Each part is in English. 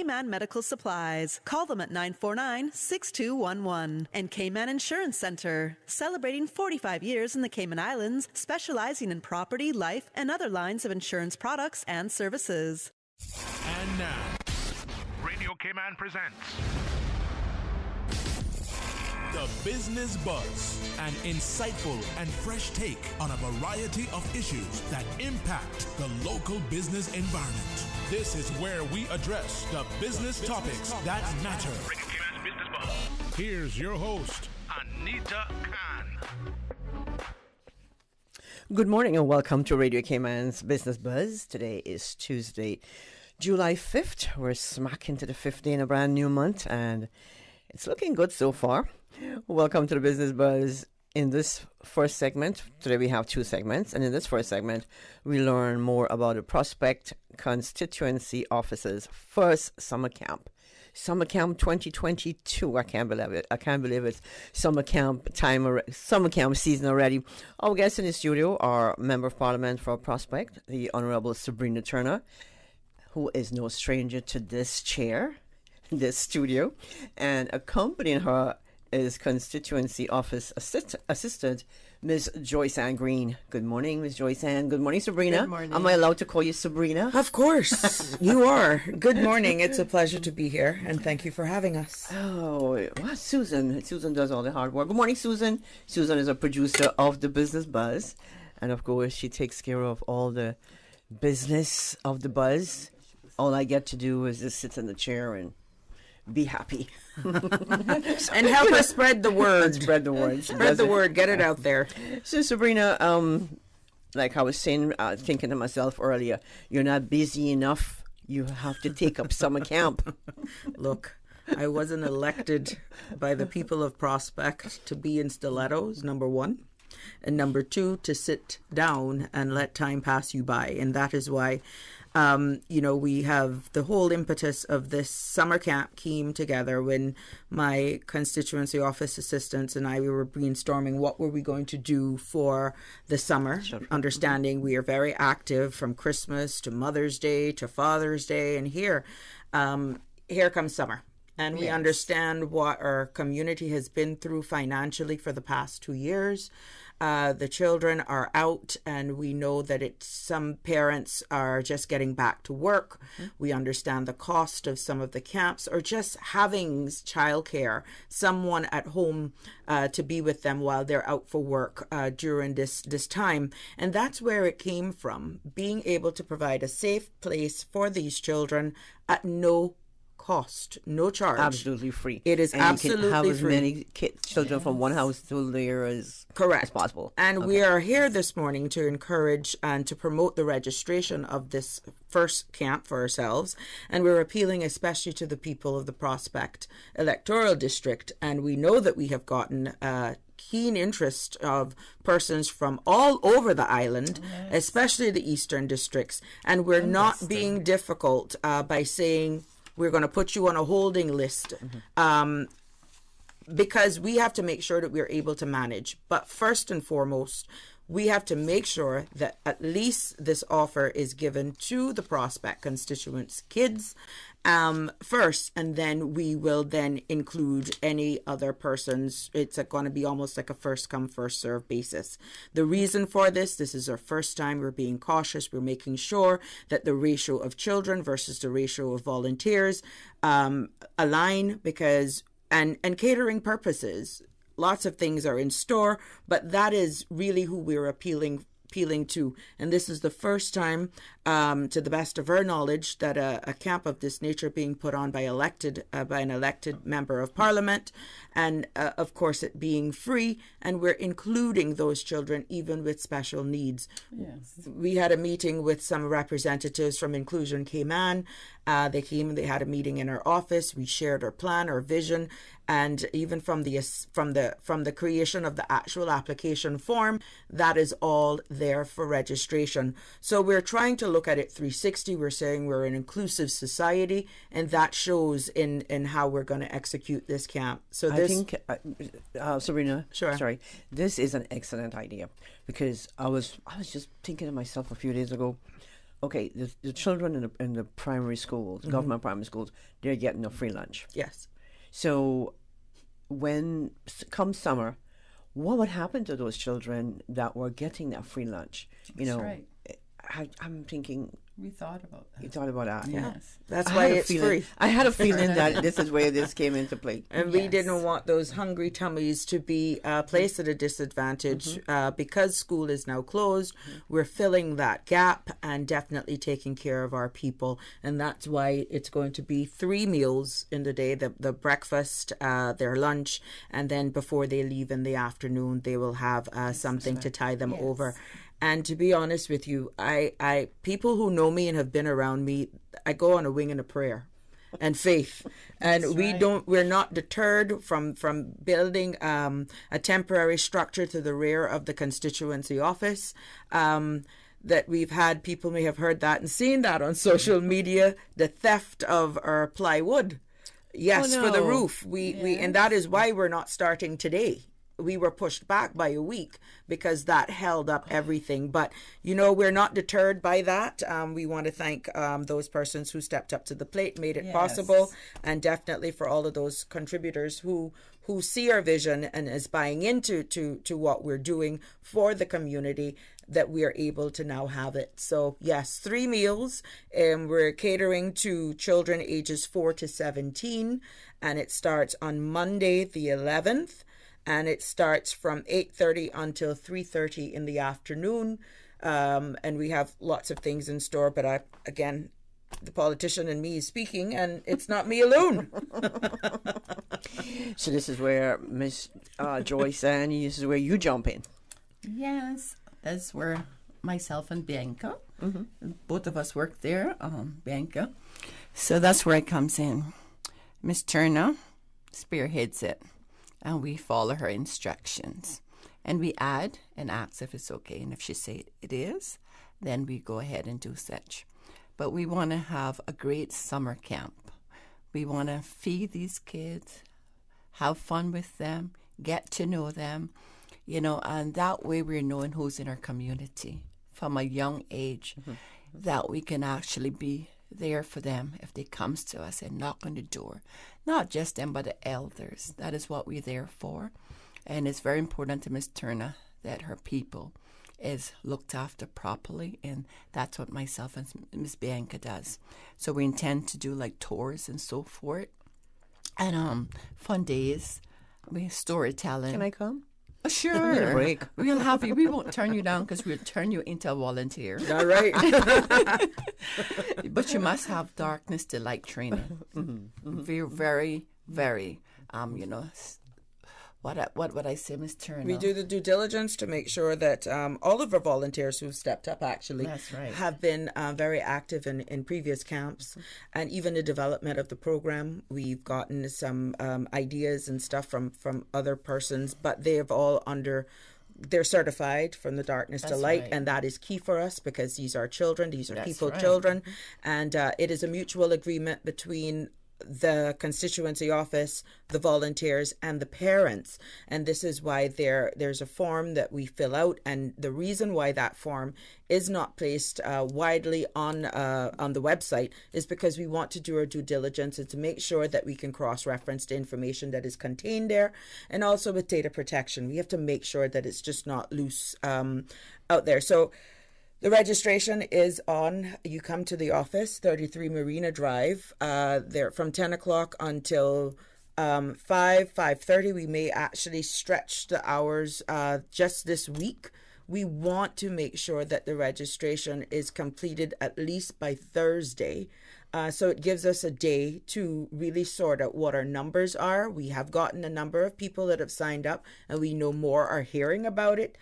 K-Man Medical Supplies. Call them at 949-6211. And K-Man Insurance Center, celebrating 45 years in the Cayman Islands, specializing in property, life, and other lines of insurance products and services. And now, Radio Cayman presents The Business Buzz, an insightful and fresh take on a variety of issues that impact the local business environment. This is where we address the business topics that matter. Radio Cayman's Business Buzz. Here's your host, Anita Khan. Good morning and welcome to Radio Cayman's Business Buzz. Today is Tuesday, July 5th. We're smack into the 5th day in a brand new month and it's looking good so far. Welcome to the Business Buzz. In this first segment, today we have two segments, and in this first segment, we learn more about the Prospect Constituency Office's first summer camp. Summer Camp 2022. I can't believe it. I can't believe it's summer camp time, summer camp season already. Our guests in the studio are Member of Parliament for Prospect, the Honorable Sabrina Turner, who is no stranger to this chair, this studio, and accompanying her is Constituency Office Assistant, Ms. Joyce Ann Green. Good morning, Ms. Joyce Ann. Good morning, Sabrina. Good morning. Am I allowed to call you Sabrina? Of course, you are. Good morning. It's a pleasure to be here, and thank you for having us. Oh, well, Susan. Susan does all the hard work. Good morning, Susan. Susan is a producer of The Business Buzz, and of course, she takes care of all the business of the buzz. All I get to do is just sit in the chair and be happy. And help us spread the word. Spread the word. Spread the word. Get it out there. So, Sabrina, like I was saying, thinking to myself earlier, you're not busy enough. You have to take up summer camp. Look, I wasn't elected by the people of Prospect to be in stilettos, number one. And number two, to sit down and let time pass you by. And that is why we have the whole impetus of this summer camp came together when my constituency office assistants and I, we were brainstorming what were we going to do for the summer, understanding we are very active from Christmas to Mother's Day to Father's Day. And here comes summer. And we understand what our community has been through financially for the past 2 years. The children are out, and we know that some parents are just getting back to work. Mm-hmm. We understand the cost of some of the camps, or just having childcare, someone at home to be with them while they're out for work during this time. And that's where it came from, being able to provide a safe place for these children at no cost, no charge, absolutely free. It is absolutely free. You can have as many children from one house to there as possible. And we are here this morning to encourage and to promote the registration of this first camp for ourselves. And we're appealing especially to the people of the Prospect electoral district. And we know that we have gotten keen interest of persons from all over the island, especially the eastern districts. And we're not being difficult by saying we're going to put you on a holding list because we have to make sure that we're able to manage. But first and foremost, we have to make sure that at least this offer is given to the Prospect constituents' kids first, and then we will then include any other persons. It's going to be almost like a first come, first serve basis. The reason for this is our first time. We're being cautious. We're making sure that the ratio of children versus the ratio of volunteers align, because and catering purposes, lots of things are in store, but that is really who we're appealing to. And this is the first time, to the best of our knowledge, that a camp of this nature being put on by an elected member of Parliament, and of course it being free, and we're including those children even with special needs. Yes. We had a meeting with some representatives from Inclusion Cayman. They came and they had a meeting in our office. We shared our plan, our vision, and even from the creation of the actual application form, that is all there for registration. So we're trying to look at it 360. We're saying we're an inclusive society, and that shows in how we're going to execute this camp. So I think, Sabrina, sure. Sorry, this is an excellent idea, because I was just thinking to myself a few days ago, okay, the children in the primary schools, government primary schools, they're getting a free lunch. Yes. So when come summer, what would happen to those children that were getting that free lunch? You That's know, right. I'm thinking We thought about that. you thought about that. Yeah. Yes. That's I why had a it's feeling- free. I had a feeling that this is where this came into play. And we Yes. didn't want those hungry tummies to be placed at a disadvantage because school is now closed. We're filling that gap and definitely taking care of our people. And that's why it's going to be 3 meals in the day, the breakfast, their lunch, and then before they leave in the afternoon, they will have something to tie them over. And to be honest with you, I people who know me and have been around me, I go on a wing and a prayer and faith. And we're not deterred from building a temporary structure to the rear of the constituency office. That we've had, people may have heard that and seen that on social media, the theft of our plywood. Yes, Oh, for the no. roof. We and that is why we're not starting today. We were pushed back by a week because that held up everything. But, you know, we're not deterred by that. We want to thank those persons who stepped up to the plate, made it possible. And definitely for all of those contributors who see our vision and is buying into to what we're doing for the community, that we are able to now have it. So, yes, 3 meals. We're catering to children ages 4 to 17. And it starts on Monday, the 11th. And it starts from 8:30 until 3:30 in the afternoon. And we have lots of things in store. But again, the politician in me is speaking, and it's not me alone. So this is where Miss Joyce and this is where you jump in. Yes, that's where myself and Bianca, both of us work there, Bianca. So that's where it comes in. Miss Turner spearheads it, and we follow her instructions. And we add and ask if it's okay. And if she says it is, then we go ahead and do such. But we want to have a great summer camp. We want to feed these kids, have fun with them, get to know them, you know, and that way we're knowing who's in our community from a young age, that we can actually be there for them if they comes to us and knock on the door. Not just them, but the elders. That is what we're there for. And it's very important to Miss Turner that her people is looked after properly, and that's what myself and Miss Bianca does. So we intend to do like tours and so forth, and fun days, we storytelling. Can I come? Sure. break. We'll have you. We won't turn you down because we'll turn you into a volunteer. All right. But you must have darkness to light training. We're very, very, you know, what would I say, Miss Turner? We do the due diligence to make sure that all of our volunteers who've stepped up actually That's right. have been very active in previous camps, and even the development of the program. We've gotten some ideas and stuff from other persons, but they have all they're certified from the darkness to That's light, right. and that is key for us because these are children, these are That's people, right. children, and it is a mutual agreement between the constituency office, the volunteers, and the parents. And this is why there's a form that we fill out, and the reason why that form is not placed widely on the website is because we want to do our due diligence and to make sure that we can cross-reference the information that is contained there. And also with data protection, we have to make sure that it's just not loose out there. So the registration is on. You come to the office, 33 Marina Drive. There from 10 o'clock until 5:30. We may actually stretch the hours just this week. We want to make sure that the registration is completed at least by Thursday. So it gives us a day to really sort out what our numbers are. We have gotten a number of people that have signed up, and we know more are hearing about it.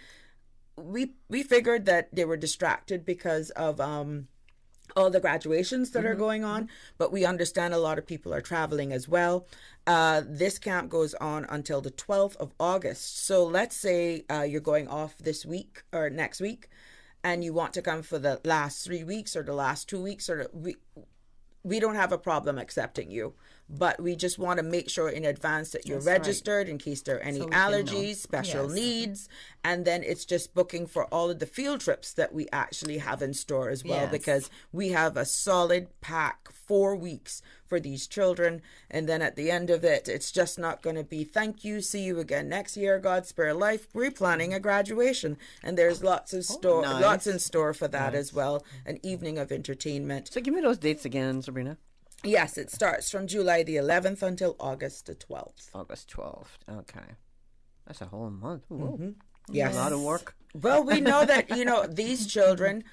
We figured that they were distracted because of all the graduations that are going on, but we understand a lot of people are traveling as well. This camp goes on until the 12th of August. So let's say you're going off this week or next week, and you want to come for the last 3 weeks or the last 2 weeks, we don't have a problem accepting you, but we just want to make sure in advance that you're That's right. registered in case there are any So we can know. allergies, special Yes. needs, and then it's just booking for all of the field trips that we actually have in store as well, Yes. because we have a solid pack 4 weeks for these children, and then at the end of it, it's just not going to be thank you, see you again next year, God spare life. We're planning a graduation, and there's lots of nice. lots in store for that as well. An evening of entertainment. So give me those dates again, Sabrina. Yes, it starts from July the 11th until August the 12th. August 12th. Okay. That's a whole month. Whoa. Yes. A lot of work. Well, we know that, these children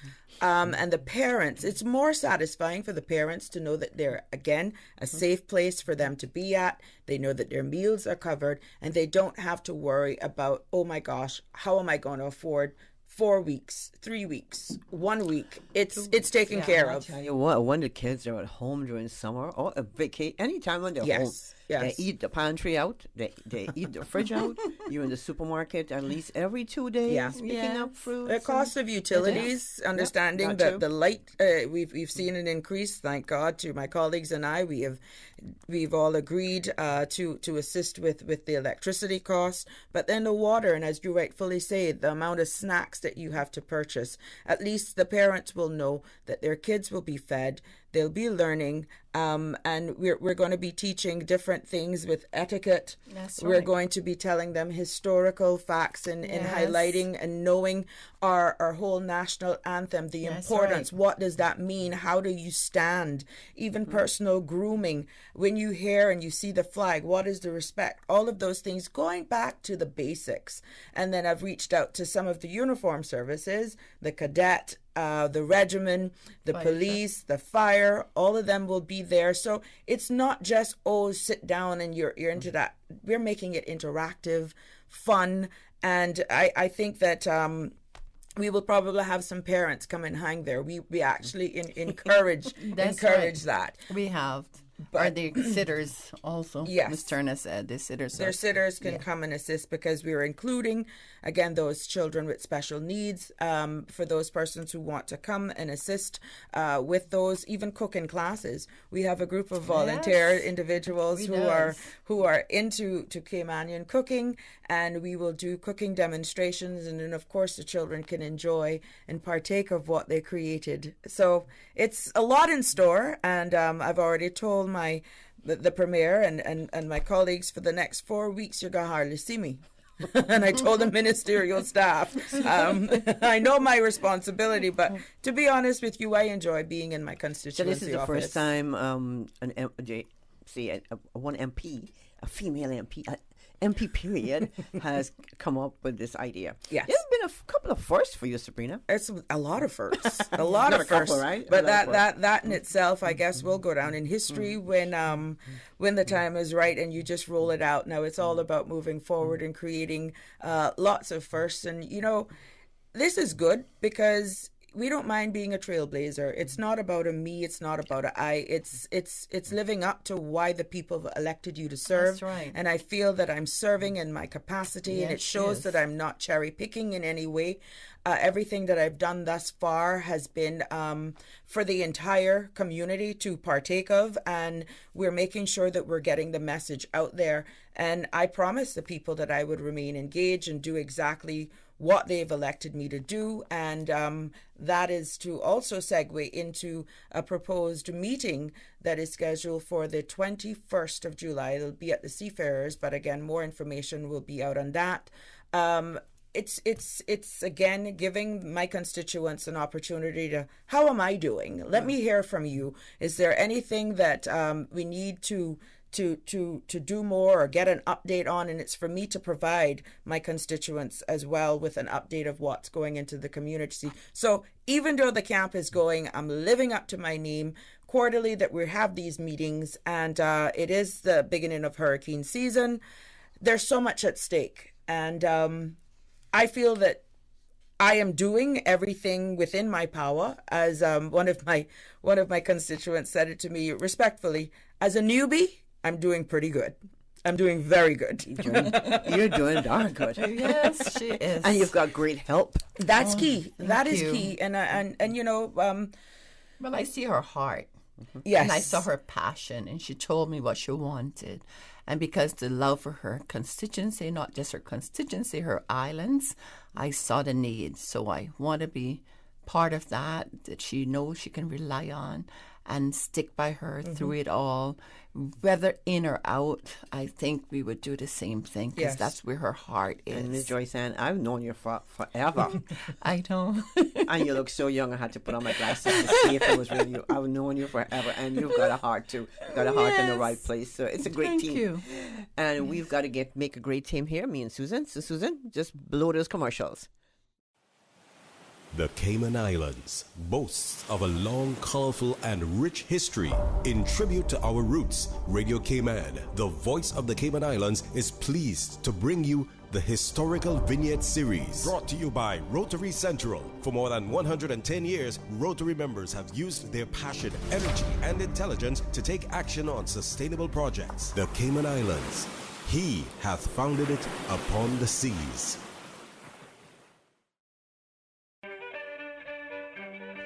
and the parents, it's more satisfying for the parents to know that they're, again, a safe place for them to be at. They know that their meals are covered, and they don't have to worry about, oh my gosh, how am I going to afford 4 weeks, 3 weeks, 1 week? It's taken care I'll of. tell you what, when the kids are at home during summer or a vacation, anytime when they're home, Yes, yes. they eat the pantry out, they eat the fridge out. You're in the supermarket at least every 2 days, Yeah. picking up fruits. The cost of utilities, understanding that that too. the light, we've seen an increase. Thank God to my colleagues and I, we've all agreed to assist with the electricity costs, but then the water, and as you rightfully say, the amount of snacks that you have to purchase. At least the parents will know that their kids will be fed. They'll be learning, and we're going to be teaching different things with etiquette. That's We're right. going to be telling them historical facts and Yes. highlighting and knowing our whole national anthem, the That's importance. right. What does that mean? How do you stand? Even personal grooming. When you hear and you see the flag, what is the respect? All of those things, going back to the basics. And then I've reached out to some of the uniform services, the cadet, the regiment, the Fire. police, the fire, all of them will be there. So it's not just, sit down and you're into that. We're making it interactive, fun. And I think that we will probably have some parents come and hang there. We actually encourage That's encourage right. that. We have. Are the sitters also? Yes. Ms. Turner said the sitters. Their sitters can come and assist, because we're including, again, those children with special needs, for those persons who want to come and assist with those, even cooking classes. We have a group of volunteer Yes. individuals who are into Caymanian cooking, and we will do cooking demonstrations, and then of course the children can enjoy and partake of what they created. So it's a lot in store, and I've already told the premier and my colleagues, for the next 4 weeks you're gonna hardly see me. And I told the ministerial staff, I know my responsibility, but to be honest with you, I enjoy being in my So constituency this is the office. first time one MP, a female MP, MP period, has come up with this idea. Yes. There's been a couple of firsts for you, Sabrina. It's a lot of firsts, a lot Not of a couple, firsts, right? but A lot of that in itself, I guess, will go down in history when the time is right, and you just roll it out. Now it's all about moving forward and creating lots of firsts, and this is good because we don't mind being a trailblazer. It's not about a me. It's not about a I. It's living up to why the people have elected you to serve. That's right. And I feel that I'm serving in my capacity, and it Yes, shows yes. that I'm not cherry picking in any way. Everything that I've done thus far has been for the entire community to partake of, and we're making sure that we're getting the message out there. And I promised the people that I would remain engaged and do exactly what they've elected me to do, and that is to also segue into a proposed meeting that is scheduled for the 21st of July. It'll be at the Seafarers, but again, more information will be out on that. It's again giving my constituents an opportunity to, how am I doing? Let me hear from you. Is there anything that we need to do more or get an update on? And it's for me to provide my constituents as well with an update of what's going into the community. So even though the camp is going, I'm living up to my name. Quarterly that we have these meetings, and it is the beginning of hurricane season. There's so much at stake, and I feel that I am doing everything within my power. As one of my constituents said it to me respectfully, as a newbie, I'm doing pretty good. I'm doing very good. You're doing darn good. Yes, she is. And you've got great help. That's key. That is you. key. And Well, I see her heart. Yes. And I saw her passion, and she told me what she wanted. And because the love for her constituency, not just her constituency, her islands, I saw the need. So I want to be part of that she knows she can rely on and stick by her through it all. Whether in or out, I think we would do the same thing because that's where her heart is. And Ms. Joyce Ann, I've known you forever. I know. And you look so young, I had to put on my glasses to see if it was really you. I've known you forever, and you've got a heart too. You've got a heart in the right place. So it's a great team. Thank you. And we've got to make a great team here, me and Susan. So Susan, just blow those commercials. The Cayman Islands boasts of a long, colorful, and rich history. In tribute to our roots, Radio Cayman, the voice of the Cayman Islands, is pleased to bring you the Historical Vignette Series. Brought to you by Rotary Central. For more than 110 years, Rotary members have used their passion, energy, and intelligence to take action on sustainable projects. The Cayman Islands, He hath founded it upon the seas.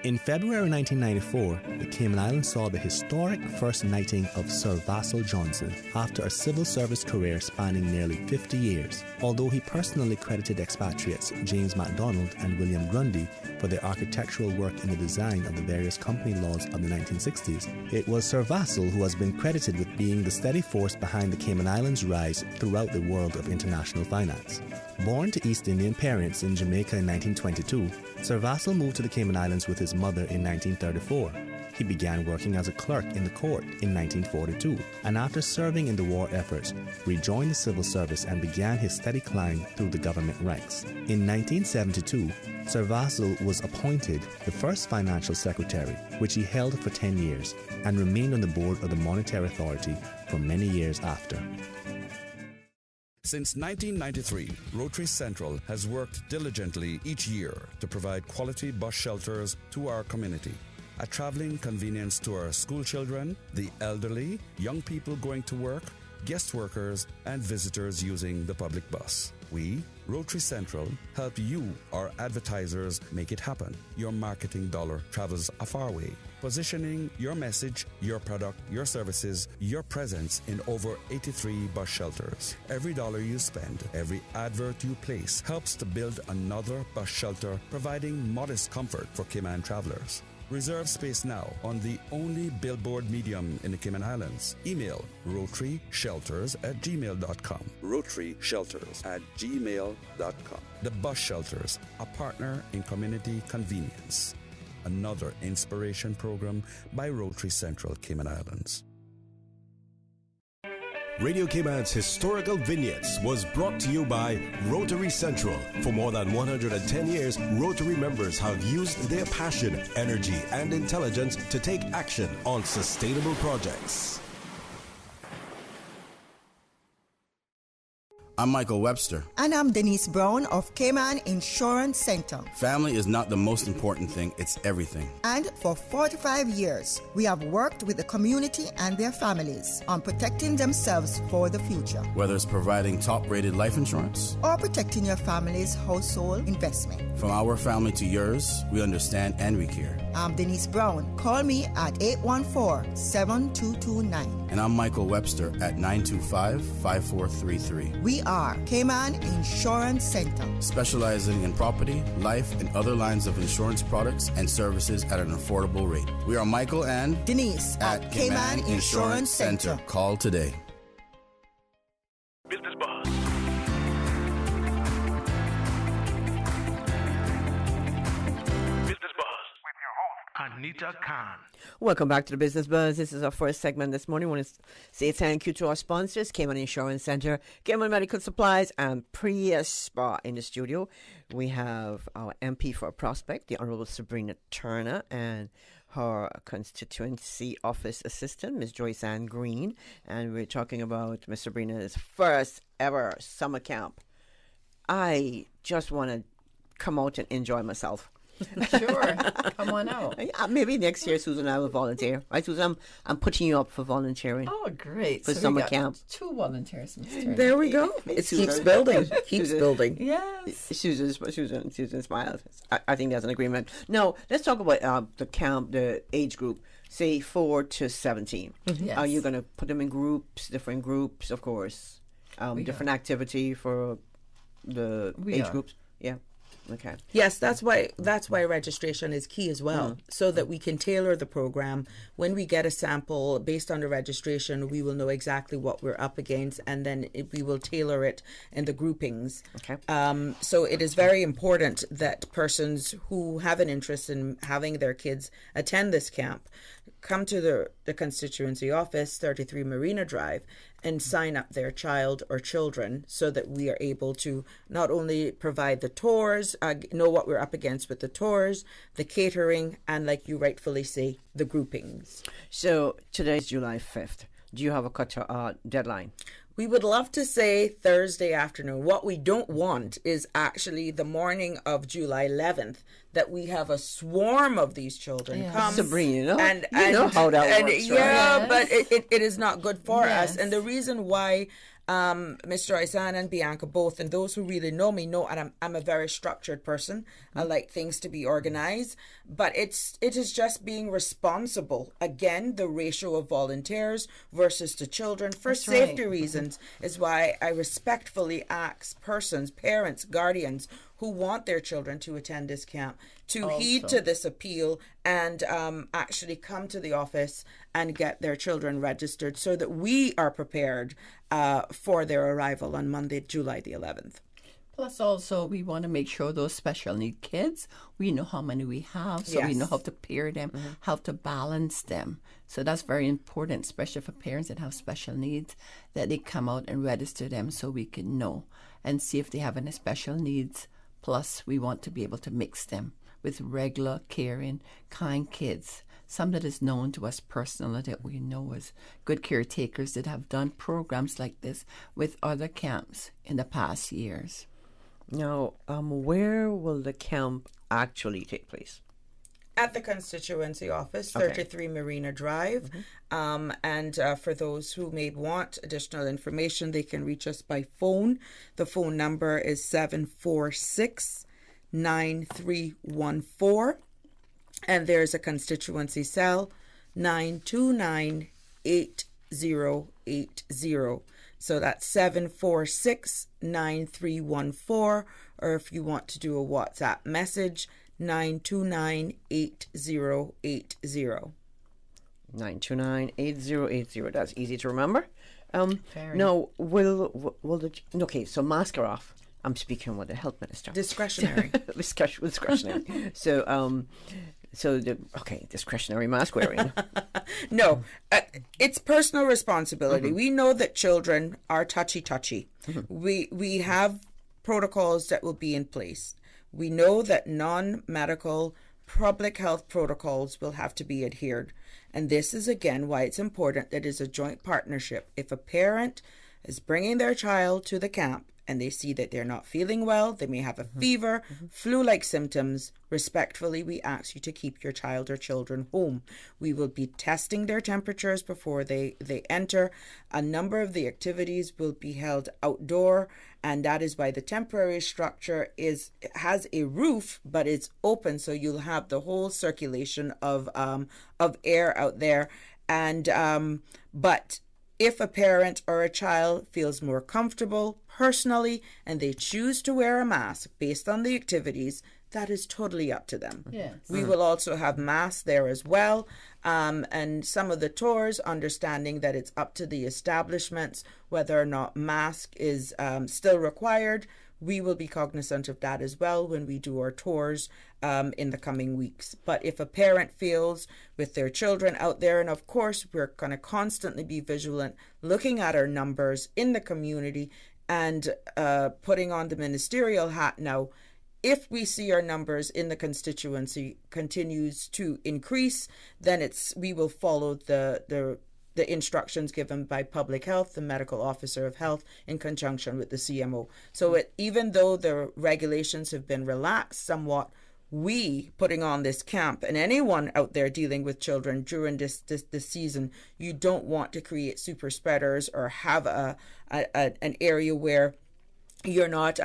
In February 1994, the Cayman Islands saw the historic first knighting of Sir Vassal Johnson after a civil service career spanning nearly 50 years. Although he personally credited expatriates James MacDonald and William Grundy for their architectural work in the design of the various company laws of the 1960s, it was Sir Vassal who has been credited with being the steady force behind the Cayman Islands' rise throughout the world of international finance. Born to East Indian parents in Jamaica in 1922, Sir Vassal moved to the Cayman Islands with his mother in 1934. He began working as a clerk in the court in 1942, and after serving in the war efforts, rejoined the civil service and began his steady climb through the government ranks. In 1972, Sir Vassal was appointed the first financial secretary, which he held for 10 years, and remained on the board of the Monetary Authority for many years after. Since 1993, Rotary Central has worked diligently each year to provide quality bus shelters to our community, a traveling convenience to our school children, the elderly, young people going to work, guest workers, and visitors using the public bus. We, Rotary Central, help you, our advertisers, make it happen. Your marketing dollar travels a far way, positioning your message, your product, your services, your presence in over 83 bus shelters. Every dollar you spend, every advert you place helps to build another bus shelter, providing modest comfort for Cayman travelers. Reserve space now on the only billboard medium in the Cayman Islands. Email rotaryshelters@gmail.com. rotaryshelters@gmail.com. The Bus Shelters, a partner in community convenience. Another inspiration program by Rotary Central Cayman Islands. Radio Cayman's Historical Vignettes was brought to you by Rotary Central. For more than 110 years, Rotary members have used their passion, energy, and intelligence to take action on sustainable projects. I'm Michael Webster. And I'm Denise Brown of Cayman Insurance Center. Family is not the most important thing, it's everything. And for 45 years, we have worked with the community and their families on protecting themselves for the future. Whether it's providing top-rated life insurance or protecting your family's household investment. From our family to yours, we understand and we care. I'm Denise Brown. Call me at 814-7229. And I'm Michael Webster at 925-5433. We are Cayman Insurance Center, specializing in property, life, and other lines of insurance products and services at an affordable rate. We are Michael and Denise at Cayman Insurance Center. Call today. Business Buzz. Business Buzz with your host, Anita Khan. Welcome back to the Business Buzz. This is our first segment this morning. I want to say thank you to our sponsors, Cayman Insurance Center, Cayman Medical Supplies, and Priya Spa in the studio. We have our MP for a prospect, the Honorable Sabrina Turner, and her constituency office assistant, Ms. Joyce Ann Green. And we're talking about Ms. Sabrina's first ever summer camp. I just want to come out and enjoy myself. Sure. Come on out. Maybe next year, Susan and I will volunteer. Right, Susan? I'm putting you up for volunteering. Oh, great. For summer camp. 2 volunteers, Mr. There we go. It keeps building. Keeps building. Yes. Susan smiled. I think that's an agreement. No, let's talk about the camp, the age group. say 4 to 17. Yes. Are you going to put them in groups, different groups, of course? Different activity for the age groups? Yeah. Okay. Yes, that's why registration is key as well, so that we can tailor the program. When we get a sample based on the registration, we will know exactly what we're up against, and then we will tailor it in the groupings. Okay. So it is very important that persons who have an interest in having their kids attend this camp come to the constituency office, 33 Marina Drive, and sign up their child or children, so that we are able to not only provide the tours, know what we're up against with the tours, the catering, and, like you rightfully say, the groupings. So today's July 5th. Do you have a deadline? We would love to say Thursday afternoon. What we don't want is actually the morning of July 11th, that we have a swarm of these children come. Sabrina, and know how that works, right? Yeah, but it is not good for us. And the reason why Mr. Isan and Bianca both, and those who really know me know, and I'm a very structured person. I like things to be organized, but it is just being responsible. Again, the ratio of volunteers versus the children for safety reasons is why I respectfully ask persons, parents, guardians who want their children to attend this camp to heed to this appeal and actually come to the office and get their children registered, so that we are prepared for their arrival on Monday, July the 11th. Plus, also, we want to make sure those special need kids, we know how many we have, so we know how to pair them, how to balance them. So that's very important, especially for parents that have special needs, that they come out and register them so we can know and see if they have any special needs. Plus, we want to be able to mix them with regular, caring, kind kids. Some that is known to us personally that we know as good caretakers that have done programs like this with other camps in the past years. Now, where will the camp actually take place? At the constituency office, 33 Marina Drive. And for those who may want additional information, they can reach us by phone. The phone number is 746-9314. And there's a constituency cell, 929-8080. So that's 746-9314. Or if you want to do a WhatsApp message, 929-8080. 929-8080. That's easy to remember. Now, so mask are off. I'm speaking with the health minister. Discretionary. Discretionary. Discretionary mask wearing. No, it's personal responsibility. We know that children are touchy. We have protocols that will be in place. We know that non-medical public health protocols will have to be adhered. And this is, again, why it's important that it is a joint partnership. If a parent is bringing their child to the camp and they see that they're not feeling well, they may have a fever, flu-like symptoms, respectfully, we ask you to keep your child or children home. We will be testing their temperatures before they enter. A number of the activities will be held outdoor, and that is why the temporary structure has a roof, but it's open, so you'll have the whole circulation of air out there. And but if a parent or a child feels more comfortable personally and they choose to wear a mask based on the activities, that is totally up to them. Yes. We will also have masks there as well. And some of the tours, understanding that it's up to the establishments whether or not mask is still required. We will be cognizant of that as well when we do our tours in the coming weeks. But if a parent feels with their children out there, and of course we're going to constantly be vigilant, looking at our numbers in the community and putting on the ministerial hat now, if we see our numbers in the constituency continues to increase, then we will follow the instructions given by public health, the medical officer of health, in conjunction with the CMO. So even though the regulations have been relaxed somewhat, we putting on this camp, and anyone out there dealing with children during this season, you don't want to create super spreaders or have an area where you're not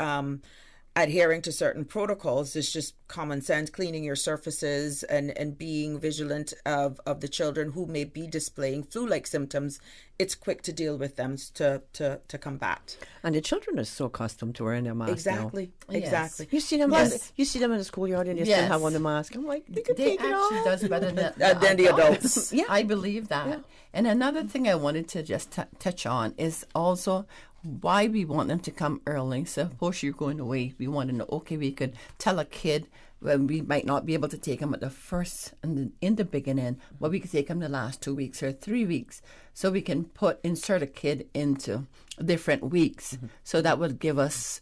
adhering to certain protocols is just common sense, cleaning your surfaces and being vigilant of the children who may be displaying flu-like symptoms. It's quick to deal with them to combat. And the children are so accustomed to wearing their masks Exactly. now. Exactly. You see them you see them in the schoolyard and they still have on the mask. I'm like, you can take it off. They actually does better than the adults. Yeah. I believe that. Yeah. And another thing I wanted to just touch on is also why we want them to come early. Suppose you're going away, we want to know, okay, we could tell a kid when we might not be able to take them at the first and in the beginning, but we could take them the last 2 weeks or 3 weeks. So we can insert a kid into different weeks. So that would give us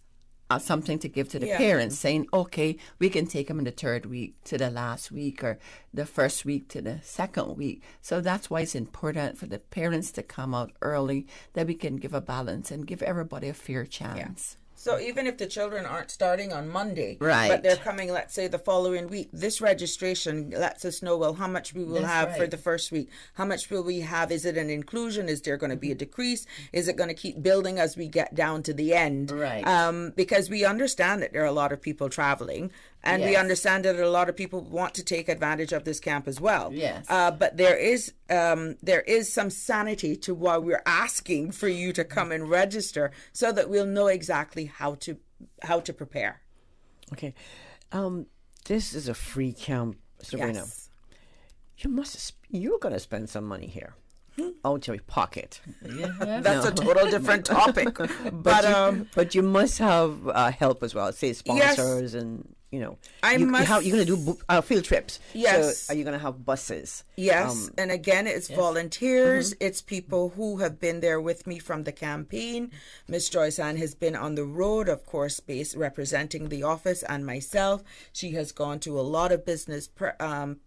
something to give to the parents, saying, okay, we can take them in the third week to the last week or the first week to the second week. So that's why it's important for the parents to come out early, that we can give a balance and give everybody a fair chance. So even if the children aren't starting on Monday, right, but they're coming, let's say, the following week, this registration lets us know, well, how much we will have for the first week. How much will we have? Is it an inclusion? Is there going to be a decrease? Is it going to keep building as we get down to the end? Right. Because we understand that there are a lot of people traveling. And we understand that a lot of people want to take advantage of this camp as well. Yes. But there is some sanity to why we're asking for you to come and register, so that we'll know exactly how to prepare. Okay. This is a free camp, Sabrina. Yes. You're going to spend some money here. Out your pocket. That's a total different topic. But you must have help as well. Say sponsors and you're going to do field trips. Yes. So are you going to have buses? Yes. And again, it's volunteers. It's people who have been there with me from the campaign. Ms. Joyce Ann has been on the road, of course, representing the office and myself. She has gone to a lot of business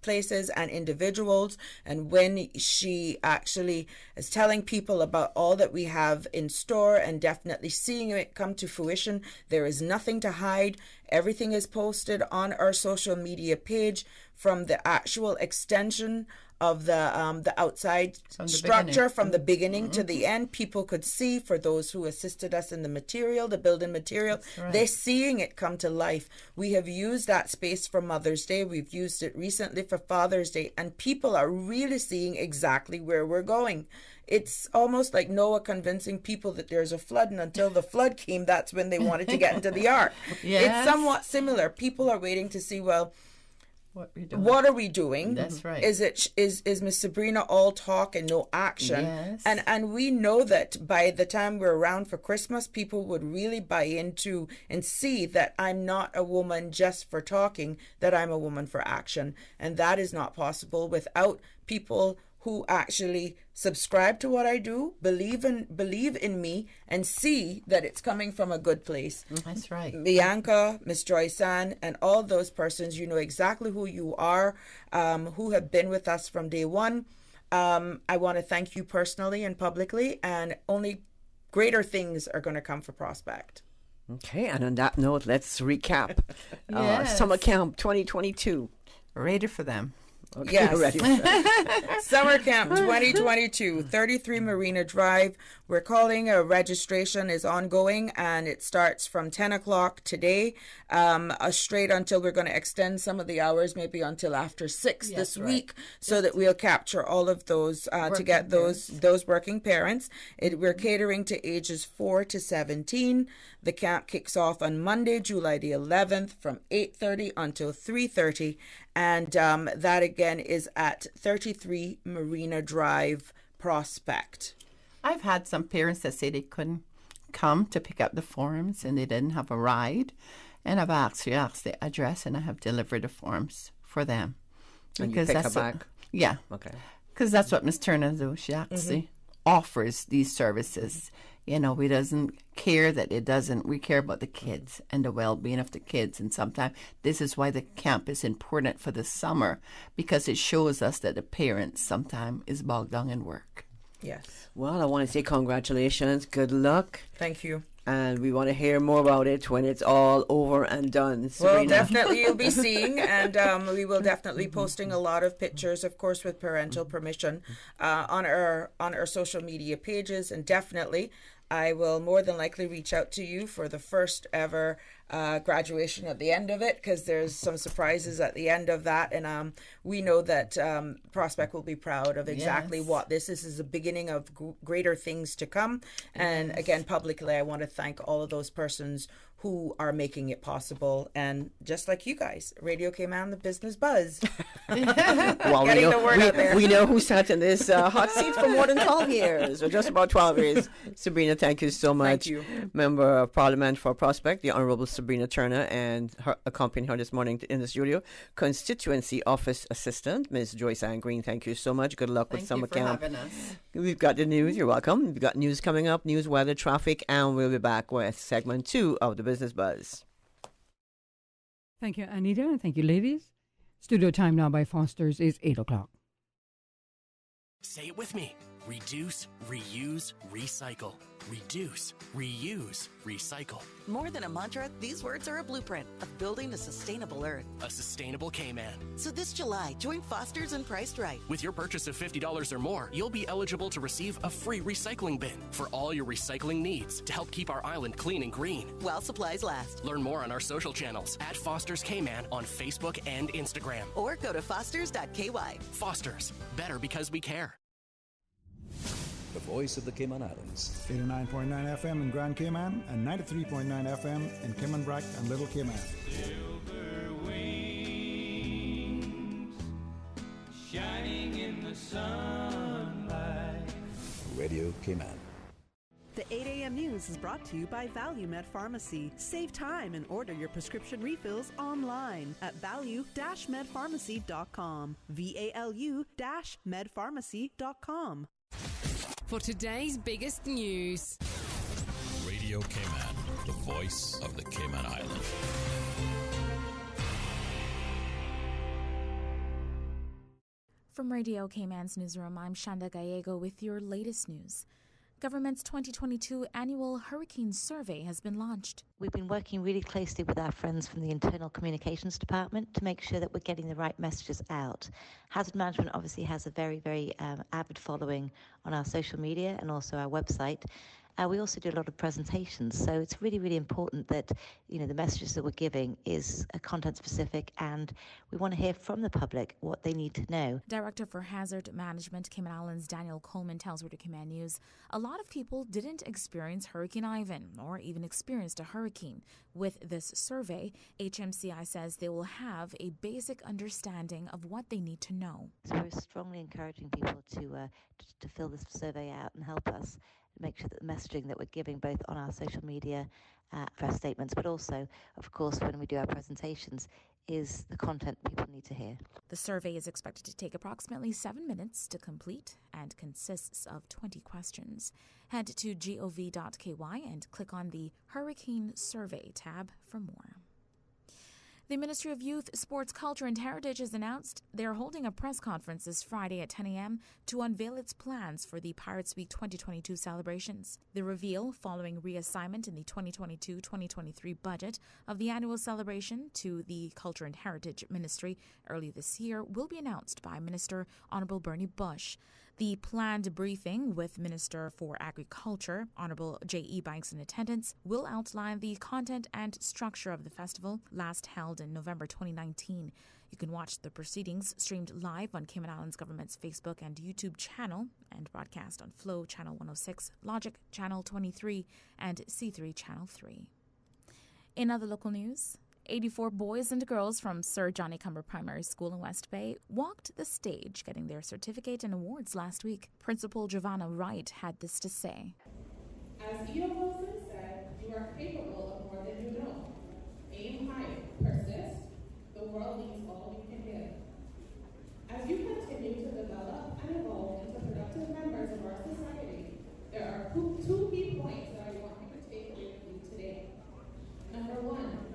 places and individuals. And when she actually is telling people about all that we have in store and definitely seeing it come to fruition, there is nothing to hide. Everything is posted on our social media page, from the actual extension of the outside structure from the beginning to the end. People could see, for those who assisted us in the material, the building material, they're seeing it come to life. We have used that space for Mother's Day. We've used it recently for Father's Day, and people are really seeing exactly where we're going. It's almost like Noah convincing people that there's a flood, and until the flood came, that's when they wanted to get into the ark. It's somewhat similar. People are waiting to see, well, what are we doing? That's right. Is Miss Sabrina all talk and no action? Yes. And we know that by the time we're around for Christmas, people would really buy into and see that I'm not a woman just for talking, that I'm a woman for action. And that is not possible without people who actually subscribe to what I do, believe in me, and see that it's coming from a good place. That's right. Bianca, Miss Joyce Ann, and all those persons, you know exactly who you are, who have been with us from day one. I want to thank you personally and publicly, and only greater things are going to come for Prospect. Okay, and on that note, let's recap. Summer Camp 2022. Ready for them. Okay, yes. ready. Summer Camp 2022, 33 Marina Drive. We're calling registration is ongoing, and it starts from 10 o'clock today, straight until we're going to extend some of the hours, maybe until after 6 this week, so that we'll capture all of those to get those working parents. We're catering to ages 4 to 17. The camp kicks off on Monday, July the 11th, from 8:30 until 3:30. And that again is at 33 Marina Drive, Prospect. I've had some parents that say they couldn't come to pick up the forms and they didn't have a ride. And I've actually asked the address, and I have delivered the forms for them. And you pick her back? Yeah. Okay. Because that's what Ms. Turner does. She actually offers these services. You know, we doesn't care that it doesn't. We care about the kids and the well-being of the kids. And sometimes this is why the camp is important for the summer, because it shows us that the parents sometimes is bogged down in work. Yes. Well, I want to say congratulations. Good luck. Thank you. And we want to hear more about it when it's all over and done. Well, definitely you'll be seeing, and we will definitely be posting a lot of pictures, of course, with parental permission, on our social media pages, and definitely I will more than likely reach out to you for the first ever graduation at the end of it, because there's some surprises at the end of that. And we know that Prospect will be proud of exactly what this is. This is the beginning of greater things to come. And again, publicly, I want to thank all of those persons who are making it possible. And just like you guys, Radio Cayman, the business buzz. Well, we know who sat in this hot seat for more than 12 years, or just about 12 years. Sabrina, thank you so much. Thank you. Member of Parliament for Prospect, the Honourable Sabrina Turner, and accompanying her this morning in the studio, Constituency Office Assistant, Ms. Joyce Ann Green. Thank you so much. Good luck with summer camp. Thank you for having us. We've got the news. You're welcome. We've got news coming up, news, weather, traffic, and we'll be back with segment 2 of the Business Buzz. Thank you, Anita, and thank you, ladies. Studio time now by Foster's is 8 o'clock. Say it with me. Reduce, reuse, recycle. Reduce, reuse, recycle. More than a mantra, these words are a blueprint of building a sustainable Earth. A sustainable Cayman. So this July, join Foster's and Priced Right. With your purchase of $50 or more, you'll be eligible to receive a free recycling bin for all your recycling needs to help keep our island clean and green. While supplies last. Learn more on our social channels at Foster's Cayman on Facebook and Instagram. Or go to fosters.ky. Foster's. Better because we care. The voice of the Cayman Islands. 89.9 FM in Grand Cayman and 93.9 FM in Caymanbrac and Little Cayman. Silver wings shining in the sunlight. Radio Cayman. The 8 a.m. news is brought to you by ValueMed Pharmacy. Save time and order your prescription refills online at value-medpharmacy.com. VALU-medpharmacy.com. For today's biggest news. Radio Cayman, the voice of the Cayman Islands. From Radio Cayman's newsroom, I'm Shanda Gallego with your latest news. Government's 2022 annual hurricane survey has been launched. We've been working really closely with our friends from the Internal Communications Department to make sure that we're getting the right messages out. Hazard management obviously has a very, very avid following on our social media and also our website. We also do a lot of presentations, so it's really, really important that the messages that we're giving is content specific, and we want to hear from the public what they need to know. Director for Hazard Management Cayman Islands Daniel Coleman tells Radio Cayman News a lot of people didn't experience Hurricane Ivan or even experienced a hurricane. With this survey, HMCI says they will have a basic understanding of what they need to know. So we're strongly encouraging people to fill this survey out and help us make sure that the messaging that we're giving both on our social media, press statements, but also, of course, when we do our presentations, is the content people need to hear. The survey is expected to take approximately 7 minutes to complete and consists of 20 questions. Head to gov.ky and click on the Hurricane Survey tab for more. The Ministry of Youth, Sports, Culture and Heritage has announced they are holding a press conference this Friday at 10 a.m. to unveil its plans for the Pirates Week 2022 celebrations. The reveal, following reassignment in the 2022-2023 budget of the annual celebration to the Culture and Heritage Ministry early this year, will be announced by Minister Honourable Bernie Bush. The planned briefing with Minister for Agriculture, Honourable J.E. Banks, in attendance, will outline the content and structure of the festival, last held in November 2019. You can watch the proceedings streamed live on Cayman Islands Government's Facebook and YouTube channel and broadcast on Flow Channel 106, Logic Channel 23, and C3 Channel 3. In other local news, 84 boys and girls from Sir Johnny Cumber Primary School in West Bay walked the stage getting their certificate and awards last week. Principal Giovanna Wright had this to say. As Ida Wilson said, you are capable of more than you know. Aim high, persist. The world needs all you can give. As you continue to develop and evolve into productive members of our society, there are two key points that I want you to take away with you today. Number one,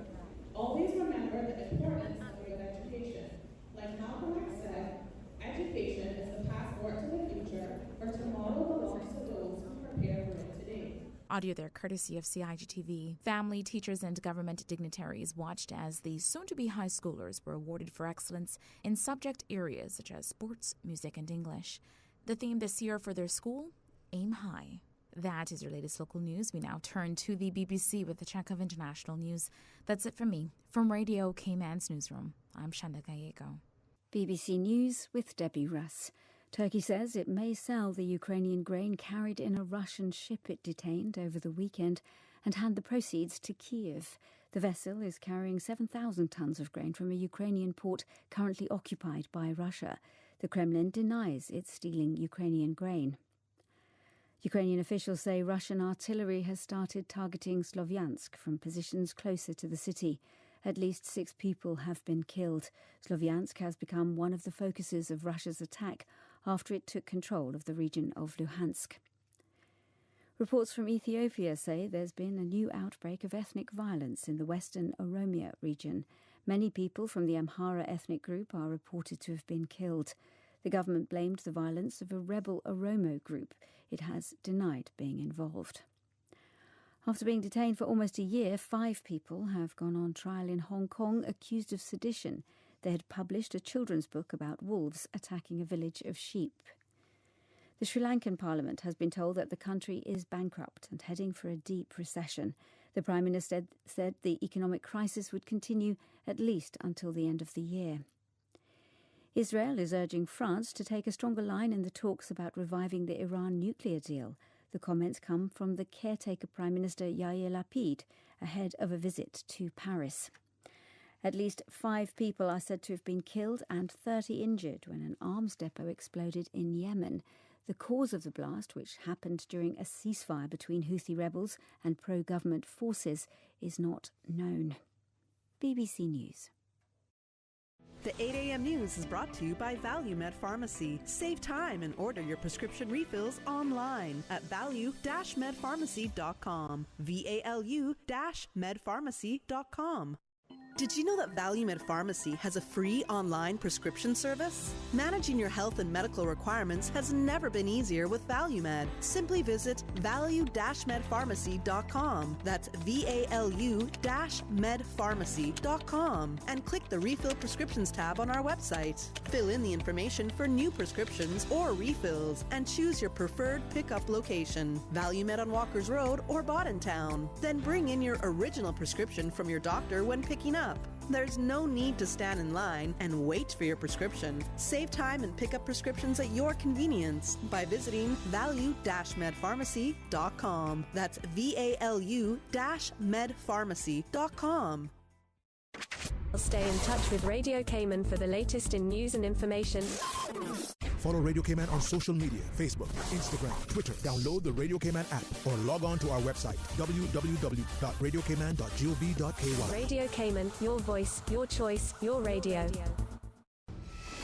always remember the importance of good education. Like Malcolm X said, education is the passport to the future, for tomorrow belongs to those who prepare for it today. Audio there courtesy of CIGTV. Family, teachers and government dignitaries watched as the soon-to-be high schoolers were awarded for excellence in subject areas such as sports, music and English. The theme this year for their school, Aim High. That is your latest local news. We now turn to the BBC with a check of international news. That's it from me. From Radio Cayman's newsroom, I'm Shanda Gallego. BBC News with Debbie Russ. Turkey says it may sell the Ukrainian grain carried in a Russian ship it detained over the weekend and hand the proceeds to Kyiv. The vessel is carrying 7,000 tons of grain from a Ukrainian port currently occupied by Russia. The Kremlin denies it's stealing Ukrainian grain. Ukrainian officials say Russian artillery has started targeting Slovyansk from positions closer to the city. At least 6 people have been killed. Slovyansk has become one of the focuses of Russia's attack after it took control of the region of Luhansk. Reports from Ethiopia say there's been a new outbreak of ethnic violence in the western Oromia region. Many people from the Amhara ethnic group are reported to have been killed. The government blamed the violence of a rebel Oromo group. It has denied being involved. After being detained for almost a year, 5 people have gone on trial in Hong Kong accused of sedition. They had published a children's book about wolves attacking a village of sheep. The Sri Lankan parliament has been told that the country is bankrupt and heading for a deep recession. The Prime Minister said the economic crisis would continue at least until the end of the year. Israel is urging France to take a stronger line in the talks about reviving the Iran nuclear deal. The comments come from the caretaker Prime Minister Yair Lapid ahead of a visit to Paris. At least 5 people are said to have been killed and 30 injured when an arms depot exploded in Yemen. The cause of the blast, which happened during a ceasefire between Houthi rebels and pro-government forces, is not known. BBC News. The 8 a.m. news is brought to you by ValueMed Pharmacy. Save time and order your prescription refills online at value-medpharmacy.com. VALU-medpharmacy.com. Did you know that ValueMed Pharmacy has a free online prescription service? Managing your health and medical requirements has never been easier with ValueMed. Simply visit value-medpharmacy.com. That's VALU-medpharmacy.com and click the Refill Prescriptions tab on our website. Fill in the information for new prescriptions or refills and choose your preferred pickup location. ValueMed on Walkers Road or Boddentown. Then bring in your original prescription from your doctor when picking up. There's no need to stand in line and wait for your prescription. Save time and pick up prescriptions at your convenience by visiting value-medpharmacy.com. That's VALU-medpharmacy.com. Stay in touch with Radio Cayman for the latest in news and information. Follow Radio Cayman on social media, Facebook, Instagram, Twitter. Download the Radio Cayman app or log on to our website, www.radiocayman.gov.ky. Radio Cayman, your voice, your choice, your radio.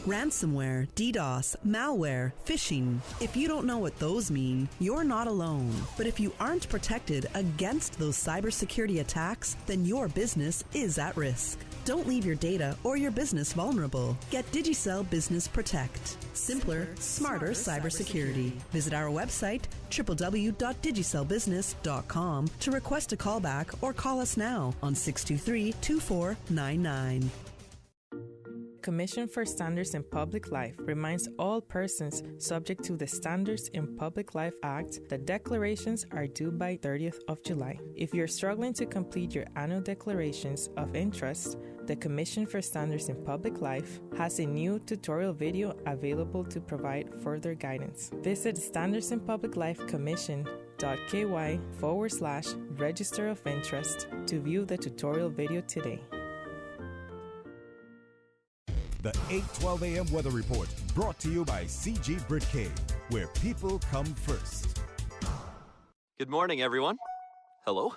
Ransomware, DDoS, malware, phishing. If you don't know what those mean, you're not alone. But if you aren't protected against those cybersecurity attacks, then your business is at risk. Don't leave your data or your business vulnerable. Get Digicel Business Protect. Simpler, smarter cybersecurity. Visit our website, www.digicelbusiness.com, to request a callback or call us now on 623-2499. Commission for Standards in Public Life reminds all persons subject to the Standards in Public Life Act that declarations are due by 30th of July. If you're struggling to complete your annual declarations of interest, the Commission for Standards in Public Life has a new tutorial video available to provide further guidance. Visit Standards in Public Life Commission.ky/register of interest to view the tutorial video today. The 8:12 a.m. weather report brought to you by CG Britcay, where people come first. Good morning, everyone. Hello?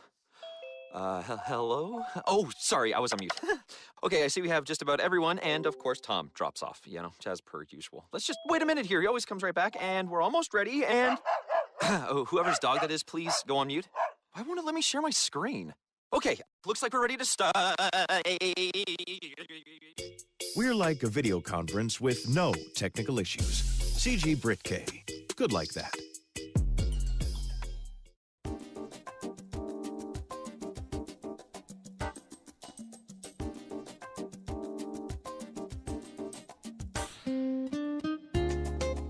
Hello? Oh, sorry, I was on mute. Okay, I see we have just about everyone, and of course Tom drops off, as per usual. Let's just wait a minute here. He always comes right back, and we're almost ready, and... oh, whoever's dog that is, please go on mute. Why won't it let me share my screen? Okay, looks like we're ready to start. We're like a video conference with no technical issues. CG Britcay. Good like that.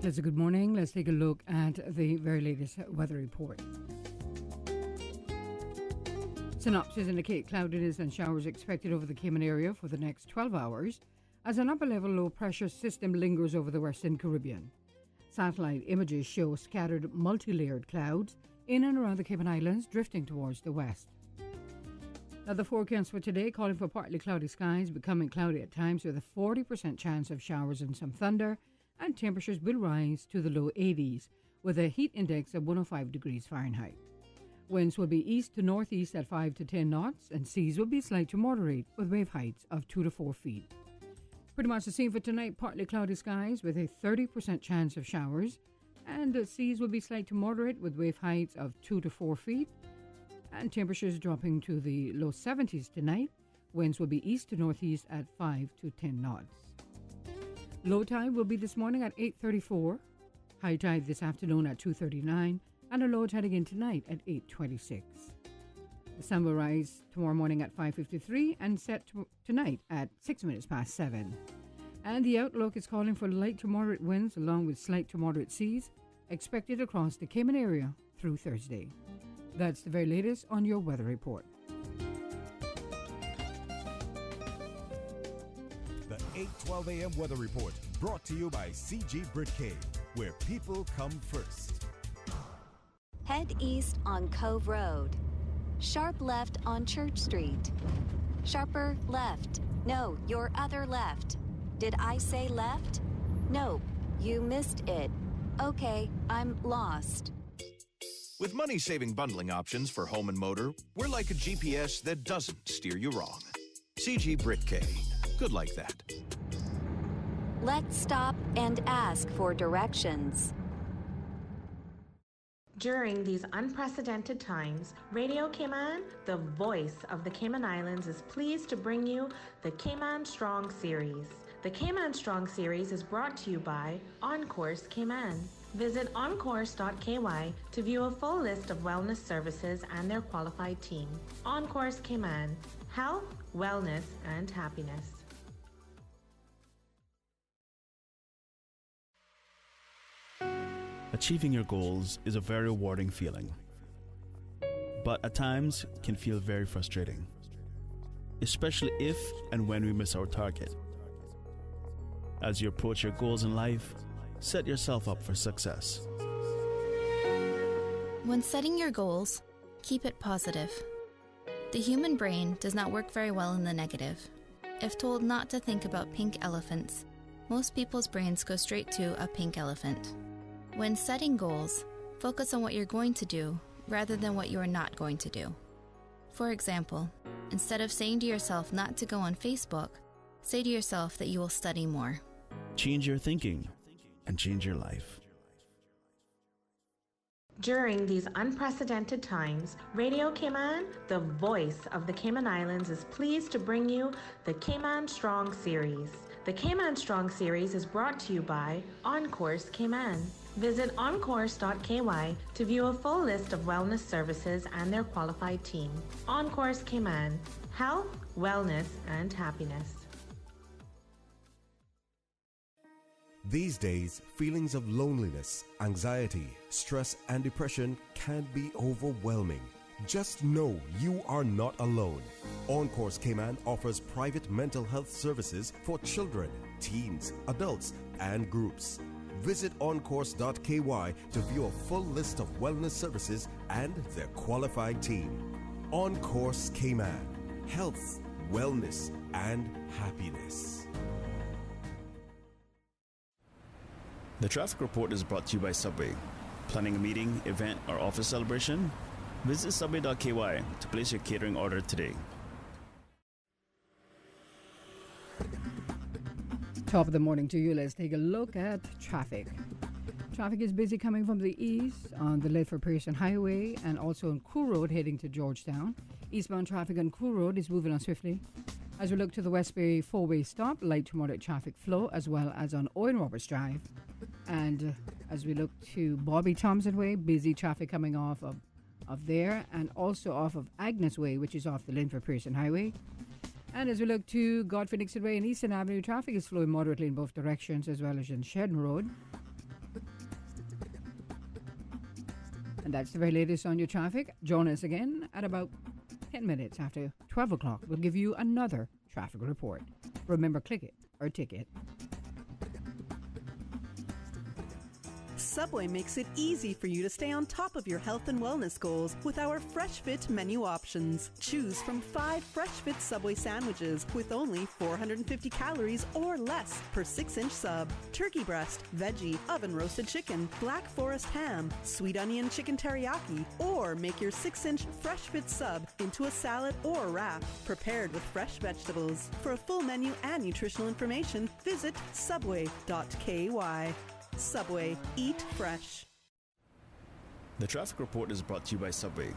Let's good morning. Let's take a look at the very latest weather report. Synopsis indicate cloudiness and showers expected over the Cayman area for the next 12 hours as an upper-level low-pressure system lingers over the Western Caribbean. Satellite images show scattered multi-layered clouds in and around the Cayman Islands drifting towards the west. Now, the forecast for today calling for partly cloudy skies, becoming cloudy at times with a 40% chance of showers and some thunder, and temperatures will rise to the low 80s with a heat index of 105 degrees Fahrenheit. Winds will be east to northeast at 5 to 10 knots, and seas will be slight to moderate with wave heights of 2 to 4 feet. Pretty much the same for tonight, partly cloudy skies with a 30% chance of showers, and the seas will be slight to moderate with wave heights of 2 to 4 feet, and temperatures dropping to the low 70s tonight. Winds will be east to northeast at 5 to 10 knots. Low tide will be this morning at 8:34, high tide this afternoon at 2:39, and a low tide again tonight at 8:26. The sun will rise tomorrow morning at 5:53 and set tonight at 6 minutes past 7. And the outlook is calling for light to moderate winds along with slight to moderate seas expected across the Cayman area through Thursday. That's the very latest on your weather report. The 8:12 a.m. weather report brought to you by CG Britcay, where people come first. Head east on Cove Road. Sharp left on Church Street. Sharper left. No, your other left. Did I say left? No, you missed it. Okay, I'm lost. With money-saving bundling options for home and motor, we're like a GPS that doesn't steer you wrong. CG Britcay. Good like that. Let's stop and ask for directions. During these unprecedented times, Radio Cayman, the voice of the Cayman Islands, is pleased to bring you the Cayman Strong Series. The Cayman Strong Series is brought to you by OnCourse Cayman. Visit oncourse.ky to view a full list of wellness services and their qualified team. OnCourse Cayman, health, wellness, and happiness. Achieving your goals is a very rewarding feeling, but at times can feel very frustrating, especially if and when we miss our target. As you approach your goals in life, set yourself up for success. When setting your goals, keep it positive. The human brain does not work very well in the negative. If told not to think about pink elephants, most people's brains go straight to a pink elephant. When setting goals, focus on what you're going to do rather than what you are not going to do. For example, instead of saying to yourself not to go on Facebook, say to yourself that you will study more. Change your thinking and change your life. During these unprecedented times, Radio Cayman, the voice of the Cayman Islands, is pleased to bring you the Cayman Strong Series. The Cayman Strong Series is brought to you by OnCourse Cayman. Visit oncourse.ky to view a full list of wellness services and their qualified team. OnCourse Cayman, health, wellness, and happiness. These days, feelings of loneliness, anxiety, stress, and depression can be overwhelming. Just know you are not alone. OnCourse Cayman offers private mental health services for children, teens, adults, and groups. Visit oncourse.ky to view a full list of wellness services and their qualified team. OnCourse Cayman, health, wellness, and happiness. The traffic report is brought to you by Subway. Planning a meeting, event, or office celebration? Visit subway.ky to place your catering order today. Top of the morning to you. Let's take a look at traffic. Traffic is busy coming from the east on the Ledford Pearson Highway and also on Crew Road heading to Georgetown. Eastbound traffic on Crew Road is moving on swiftly. As we look to the Westbury four-way stop, light to moderate traffic flow, as well as on Owen Roberts Drive. And as we look to Bobby Thompson Way, busy traffic coming off of there, and also off of Agnes Way, which is off the Linford Pearson Highway. And as we look to Godfrey Nixon Way and Eastern Avenue, traffic is flowing moderately in both directions, as well as on Shedden Road. And that's the very latest on your traffic. Join us again at about 10 minutes after 12 o'clock. We'll give you another traffic report. Remember, click it or ticket. Subway makes it easy for you to stay on top of your health and wellness goals with our Fresh Fit menu options. Choose from 5 Fresh Fit Subway sandwiches with only 450 calories or less per 6-inch sub. Turkey breast, veggie, oven roasted chicken, Black Forest ham, sweet onion chicken teriyaki, or make your 6-inch Fresh Fit sub into a salad or wrap prepared with fresh vegetables. For a full menu and nutritional information, visit subway.ky. Subway. Eat fresh. The traffic report is brought to you by Subway.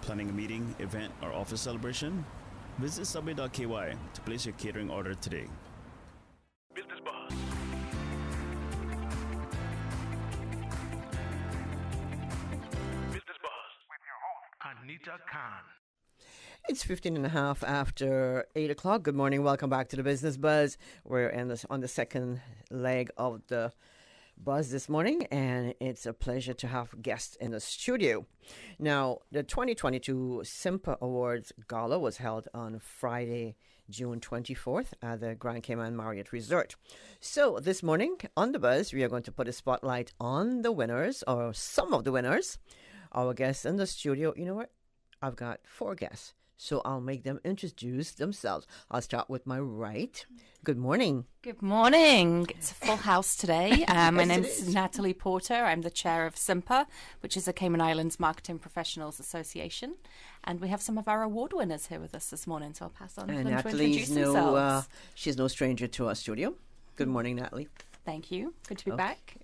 Planning a meeting, event, or office celebration? Visit subway.ky to place your catering order today. Business Buzz. Business Buzz with your host, Anita Khan. It's 15 and a half after 8 o'clock. Good morning. Welcome back to the Business Buzz. We're on the second leg of the Buzz this morning, and it's a pleasure to have guests in the studio. Now, the 2022 SIMPA Awards Gala was held on Friday, June 24th at the Grand Cayman Marriott Resort. So this morning on the Buzz, we are going to put a spotlight on the winners, or some of the winners. Our guests in the studio, you know what? I've got 4 guests, so I'll make them introduce themselves. I'll start with my right. Good morning. Good morning. It's a full house today. My name's Natalie Porter. I'm the chair of SIMPA, which is the Cayman Islands Marketing Professionals Association. And we have some of our award winners here with us this morning, so I'll pass on to them to introduce themselves. She's no stranger to our studio. Good morning, Natalie. Thank you. Good to be back.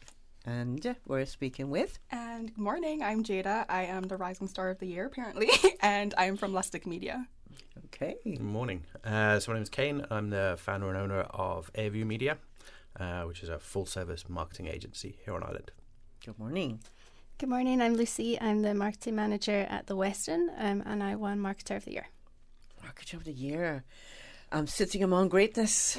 And we're speaking with... And good morning, I'm Jada. I am the Rising Star of the Year, apparently, and I'm from Lustig Media. Okay. Good morning. So my name is Kane. I'm the founder and owner of Airview Media, which is a full-service marketing agency here on Ireland. Good morning. Good morning, I'm Lucy. I'm the marketing manager at the Westin, and I won Marketer of the Year. Marketer of the Year. I'm sitting among greatness.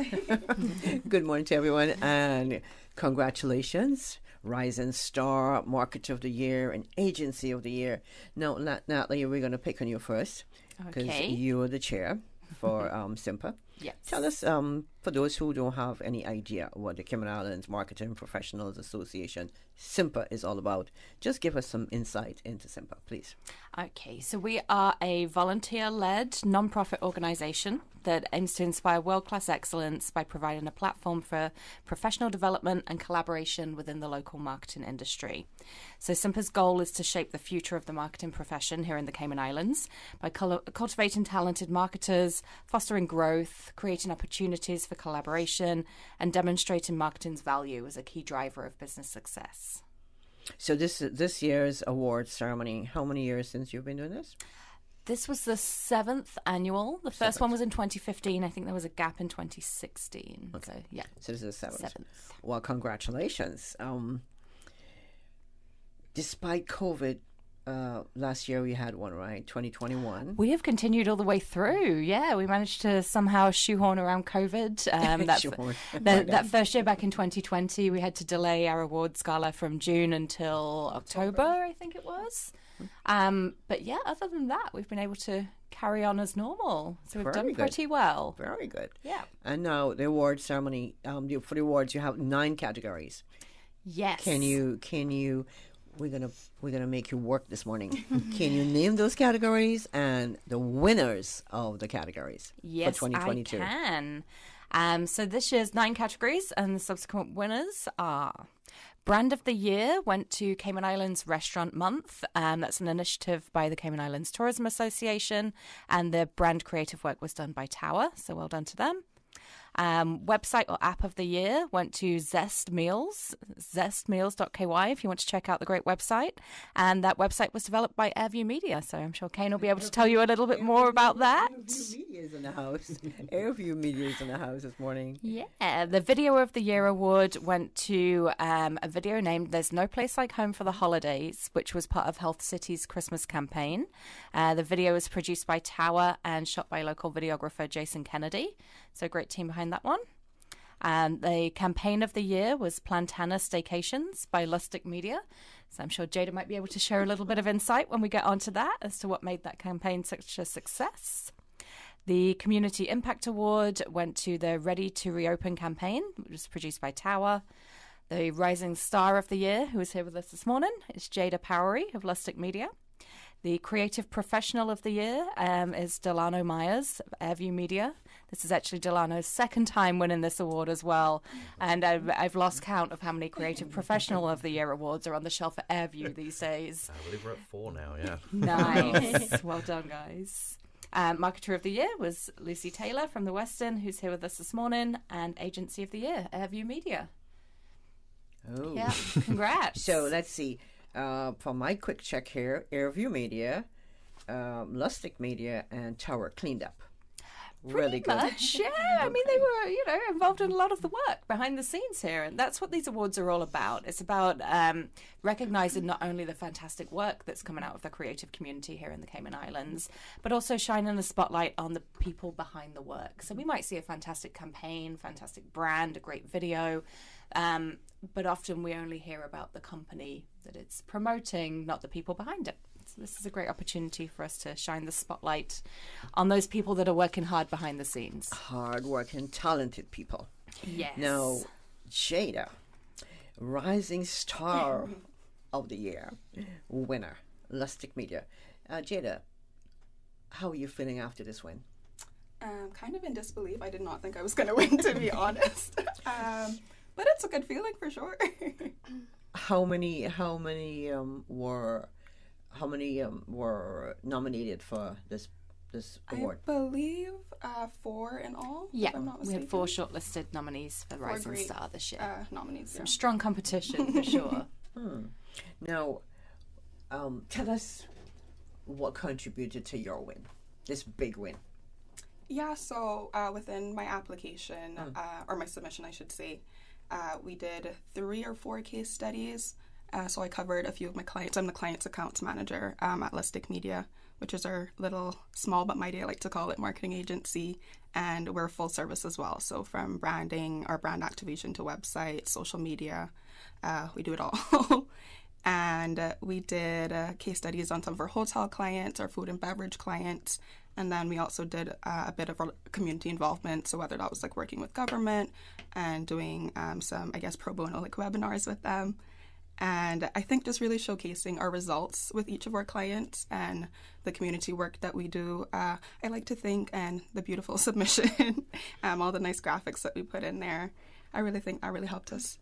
Good morning to everyone, and congratulations. Rising Star, Marketer of the Year, and Agency of the Year. Now, Natalie, we're going to pick on you first because you're the chair for SIMPA. Yes. Tell us, for those who don't have any idea what the Cayman Islands Marketing Professionals Association, SIMPA, is all about, just give us some insight into SIMPA, please. Okay, so we are a volunteer-led non-profit organisation that aims to inspire world-class excellence by providing a platform for professional development and collaboration within the local marketing industry. So SIMPA's goal is to shape the future of the marketing profession here in the Cayman Islands by cultivating talented marketers, fostering growth, creating opportunities for collaboration, and demonstrating marketing's value as a key driver of business success. So this year's awards ceremony, how many years since you've been doing this? This was the 7th annual. The first one was in 2015. I think there was a gap in 2016. Okay. So, yeah. So this is the 7th. Well, congratulations. Despite COVID, last year we had one, right? 2021. We have continued all the way through. Yeah, we managed to somehow shoehorn around COVID. That first year back in 2020, we had to delay our awards gala from June until October, I think it was. But yeah, other than that, we've been able to carry on as normal. So we've done pretty well. Very good. Yeah. And now the award ceremony, for the awards, you have 9 categories. Yes. Can you? We're gonna make you work this morning. Can you name those categories and the winners of the categories for 2022? Yes, I can. So this year's 9 categories, and the subsequent winners are: Brand of the Year went to Cayman Islands Restaurant Month. That's an initiative by the Cayman Islands Tourism Association, and the brand creative work was done by Tower. So well done to them. Website or app of the year went to Zest Meals, zestmeals.ky if you want to check out the great website. And that website was developed by Airview Media, so I'm sure Kane will be able to tell you a little bit more about that. Airview Media is in the house. Airview Media is in the house this morning. Yeah, the Video of the Year award went to a video named There's No Place Like Home for the Holidays, which was part of Health City's Christmas campaign. The video was produced by Tower and shot by local videographer Jason Kennedy. So great team behind that one. And the campaign of the year was Plantana Staycations by Lustig Media. So I'm sure Jada might be able to share a little bit of insight when we get onto that as to what made that campaign such a success. The Community Impact Award went to the Ready to Reopen campaign, which was produced by Tower. The Rising Star of the Year, who is here with us this morning, is Jada Powery of Lustig Media. The Creative Professional of the Year is Delano Myers of Airview Media. This is actually Delano's second time winning this award as well. And I've lost count of how many Creative Professional of the Year awards are on the shelf at Airview these days. I believe we're at 4 now, yeah. Nice. Well done, guys. Marketer of the Year was Lucy Taylor from the Western, who's here with us this morning. And Agency of the Year, Airview Media. Oh. Yeah, congrats. So let's see. For my quick check here, Airview Media, Lustig Media, and Tower cleaned up. Really good. Much, yeah. I mean, they were, involved in a lot of the work behind the scenes here, and that's what these awards are all about. It's about recognizing not only the fantastic work that's coming out of the creative community here in the Cayman Islands, but also shining a spotlight on the people behind the work. So we might see a fantastic campaign, fantastic brand, a great video, but often we only hear about the company that it's promoting, not the people behind it. So this is a great opportunity for us to shine the spotlight on those people that are working hard behind the scenes. Hard-working, talented people. Yes. Now, Jada, Rising Star of the Year winner, Lustig Media. Jada, how are you feeling after this win? Kind of in disbelief. I did not think I was going to win, to be honest. But it's a good feeling for sure. How many were nominated for this award? I believe 4 in all. Yeah, if I'm not we mistaken. had 4 shortlisted nominees for Rising Star this year. Nominees, Some strong competition for sure. Now, tell us what contributed to your win, this big win. Yeah, so within my application, or my submission, I should say, we did 3 or 4 case studies. So I covered a few of my clients. I'm the client's accounts manager at Lustig Media, which is our little small but mighty, I like to call it, marketing agency. And we're full service as well. So from branding, our brand activation to website, social media, we do it all. And we did case studies on some of our hotel clients, our food and beverage clients. And then we also did a bit of community involvement. So whether that was like working with government and doing some, I guess, pro bono like webinars with them. And I think just really showcasing our results with each of our clients and the community work that we do. I like to think, and the beautiful submission, all the nice graphics that we put in there. I really think that really helped us,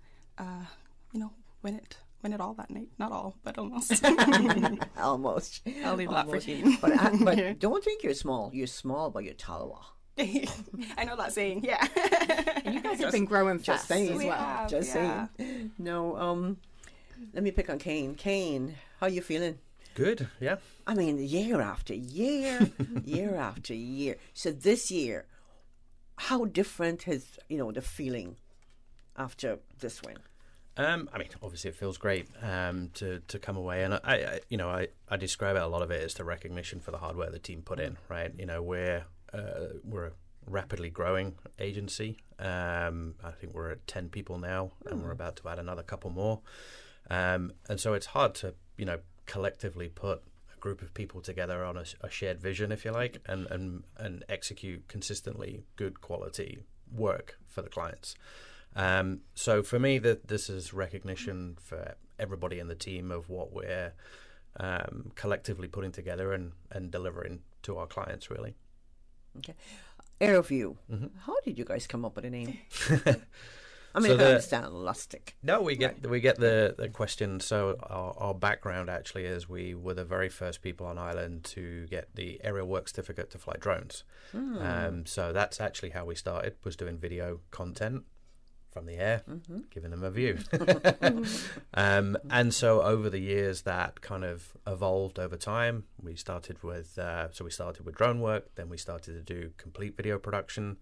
win it all that night. Not all, but almost. Almost. I'll leave that for Shane. But don't think you're small. You're small, but you're tallawa. I know that saying, yeah. And you guys have been growing fast as well. Saying. No, let me pick on Kane. Kane, how you feeling? Good, yeah. I mean, year after year, year after year. So this year, how different has, the feeling after this win? I mean, obviously it feels great to come away, and I describe it, a lot of it is the recognition for the hard work the team put in, right? We're a rapidly growing agency. I think we're at 10 people now, and we're about to add another couple more. And so it's hard to, collectively put a group of people together on a shared vision, if you like, and execute consistently good quality work for the clients. So for me, this is recognition for everybody in the team of what we're collectively putting together and delivering to our clients, really. Okay. Airview, how did you guys come up with a name? I mean, So I understand Lustig. No, we get the question. So our background actually is we were the very first people on island to get the aerial work certificate to fly drones. So that's actually how we started, was doing video content from the air, giving them a view. And so over the years, that kind of evolved over time. We started with drone work, then we started to do complete video production.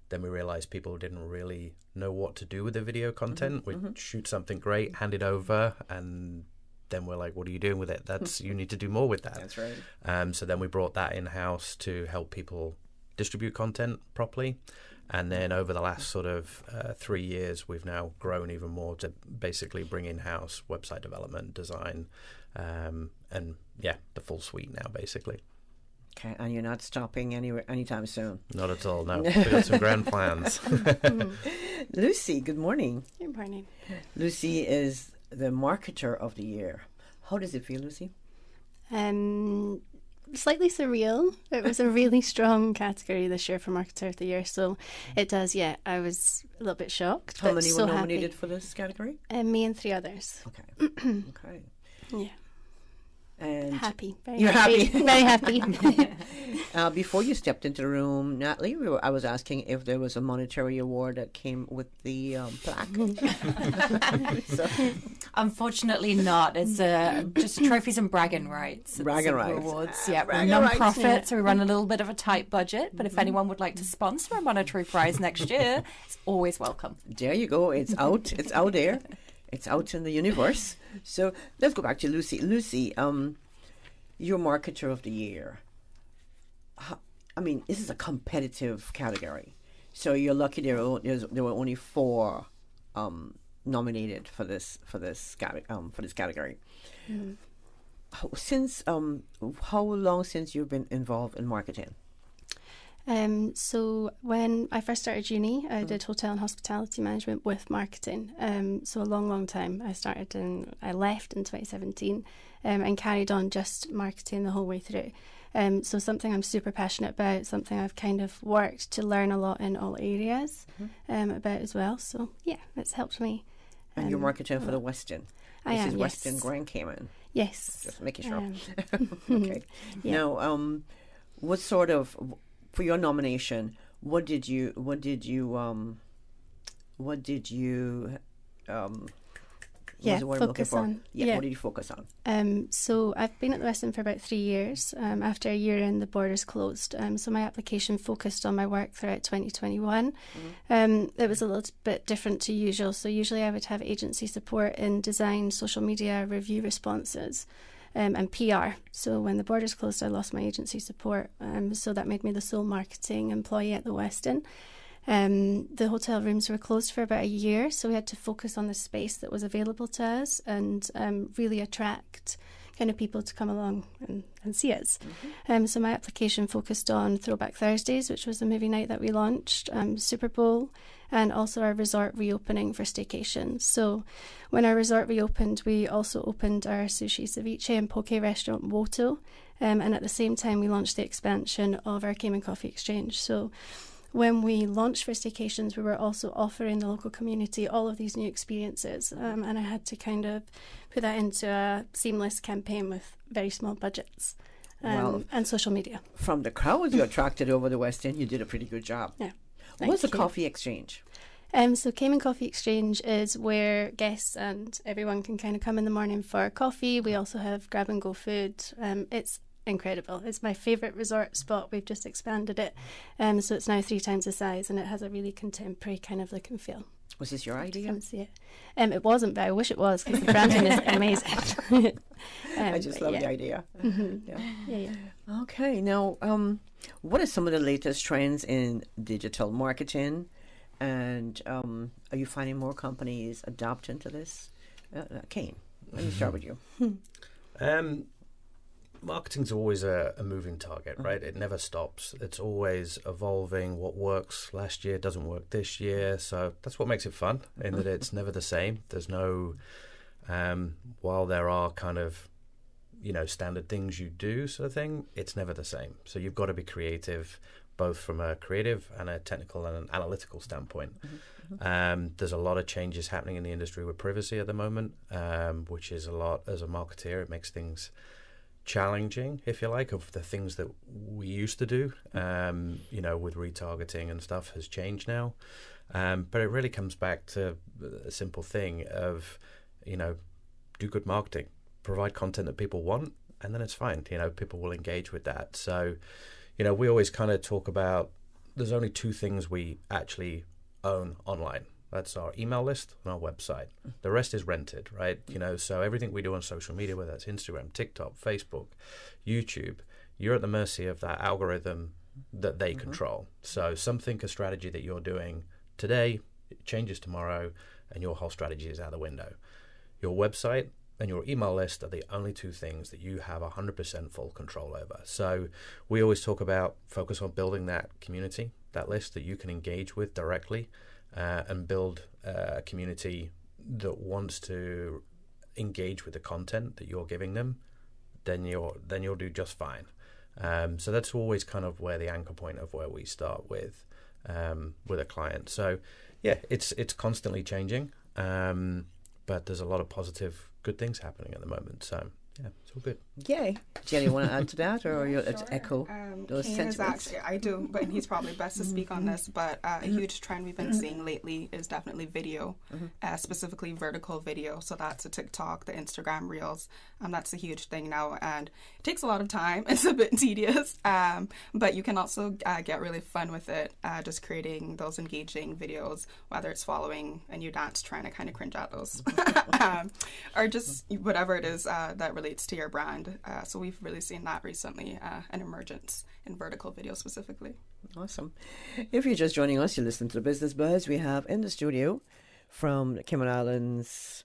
Then we realized people didn't really know what to do with the video content. We'd shoot something great, hand it over, and then we're like, what are you doing with it? You need to do more with that. That's right. So then we brought that in-house to help people distribute content properly. And then over the last sort of 3 years, we've now grown even more to basically bring in-house website development, design, and the full suite now, basically. Okay, and you're not stopping anywhere anytime soon? Not at all, no. We've got some grand plans. Lucy, good morning. Good morning. Lucy is the Marketer of the Year. How does it feel, Lucy? Slightly surreal. It was a really strong category this year for Marketer of the Year, so it does, I was a little bit shocked. How many so were nominated happy. for this category? Me and 3 others. Okay. Okay. Yeah. And happy. Very you're happy. Very happy. Before you stepped into the room, Natalie, I was asking if there was a monetary award that came with the plaque. Unfortunately not. It's just trophies and bragging rights. Bragging rights. Awards. Yeah, we're non-profit, so we run a little bit of a tight budget. But if anyone would like to sponsor a monetary prize next year, it's always welcome. There you go. It's out. It's out there. It's out in the universe. So let's go back to Lucy. Lucy, you're Marketer of the Year. This is a competitive category. So you're lucky there were only 4 nominated for this category. Mm. How long since you've been involved in marketing? So when I first started uni, I did hotel and hospitality management with marketing. So a long time. I left in 2017 and carried on just marketing the whole way through. So something I'm super passionate about, something I've kind of worked to learn a lot in all areas about as well. So yeah, it's helped me. And you're marketing for the Westin. I am, This is yes. Westin Grand Cayman. Yes. Just making sure. Okay. Yeah. Now, what sort of, for your nomination, what did you focus on? Yeah, what did you focus on? So I've been at the Westin for about 3 years. After a year in, the borders closed. So my application focused on my work throughout 2021. It was a little bit different to usual. So usually I would have agency support in design, social media, review responses, and PR. So when the borders closed, I lost my agency support. So that made me the sole marketing employee at the Westin. The hotel rooms were closed for about a year, so we had to focus on the space that was available to us and really attract kind of people to come along and see us. So my application focused on Throwback Thursdays, which was a movie night that we launched, Super Bowl, and also our resort reopening for staycations. So when our resort reopened, we also opened our sushi, ceviche and poke restaurant Woto, and at the same time we launched the expansion of our Cayman Coffee Exchange. So when we launched for staycations, we were also offering the local community all of these new experiences, and I had to kind of put that into a seamless campaign with very small budgets and social media. From the crowds you attracted over the Westin, you did a pretty good job. Yeah. What's a coffee exchange? So Cayman Coffee Exchange is where guests and everyone can kind of come in the morning for coffee. We also have grab and go food. It's incredible. It's my favourite resort spot. We've just expanded it. So it's now 3 times the size and it has a really contemporary kind of look and feel. Was this your idea? It wasn't, but I wish it was because the branding is amazing. I just love the idea. Yeah. Okay, now what are some of the latest trends in digital marketing? And are you finding more companies adopting to this? Kane, let me start with you. Marketing's always a moving target, right? It never stops. It's always evolving. What works last year doesn't work this year. So that's what makes it fun, in that it's never the same. There's no, while there are kind of, standard things you do sort of thing, it's never the same. So you've got to be creative, both from a creative and a technical and an analytical standpoint. There's a lot of changes happening in the industry with privacy at the moment, which is a lot, as a marketeer, it makes things challenging, if you like, of the things that we used to do, with retargeting and stuff has changed now. But it really comes back to a simple thing of, do good marketing, provide content that people want, and then it's fine. People will engage with that. So, we always kind of talk about there's only 2 things we actually own online. That's our email list and our website. The rest is rented, right? So everything we do on social media, whether that's Instagram, TikTok, Facebook, YouTube, you're at the mercy of that algorithm that they control. So a strategy that you're doing today, it changes tomorrow, and your whole strategy is out the window. Your website and your email list are the only two things that you have 100% full control over. So we always talk about focus on building that community, that list that you can engage with directly, and build a community that wants to engage with the content that you're giving them. Then you'll do just fine. So that's always kind of where the anchor point of where we start with a client. So yeah, it's constantly changing, but there's a lot of positive, good things happening at the moment. So yeah, it's all good. Yay. Jenny, want to add to that, or you'll echo those Kane sentiments? is actually, I do, but he's probably best to speak on this, but a huge trend we've been seeing lately is definitely video, specifically vertical video. So that's the TikTok, the Instagram Reels. That's a huge thing now, and it takes a lot of time. It's a bit tedious, but you can also get really fun with it, just creating those engaging videos, whether it's following a new dance trend, I kind of cringe at those, or just whatever it is that relates to your brand. So we've really seen that recently, an emergence in vertical video specifically. Awesome. If you're just joining us, you listen to the Business Buzz. We have in the studio from the Cayman Islands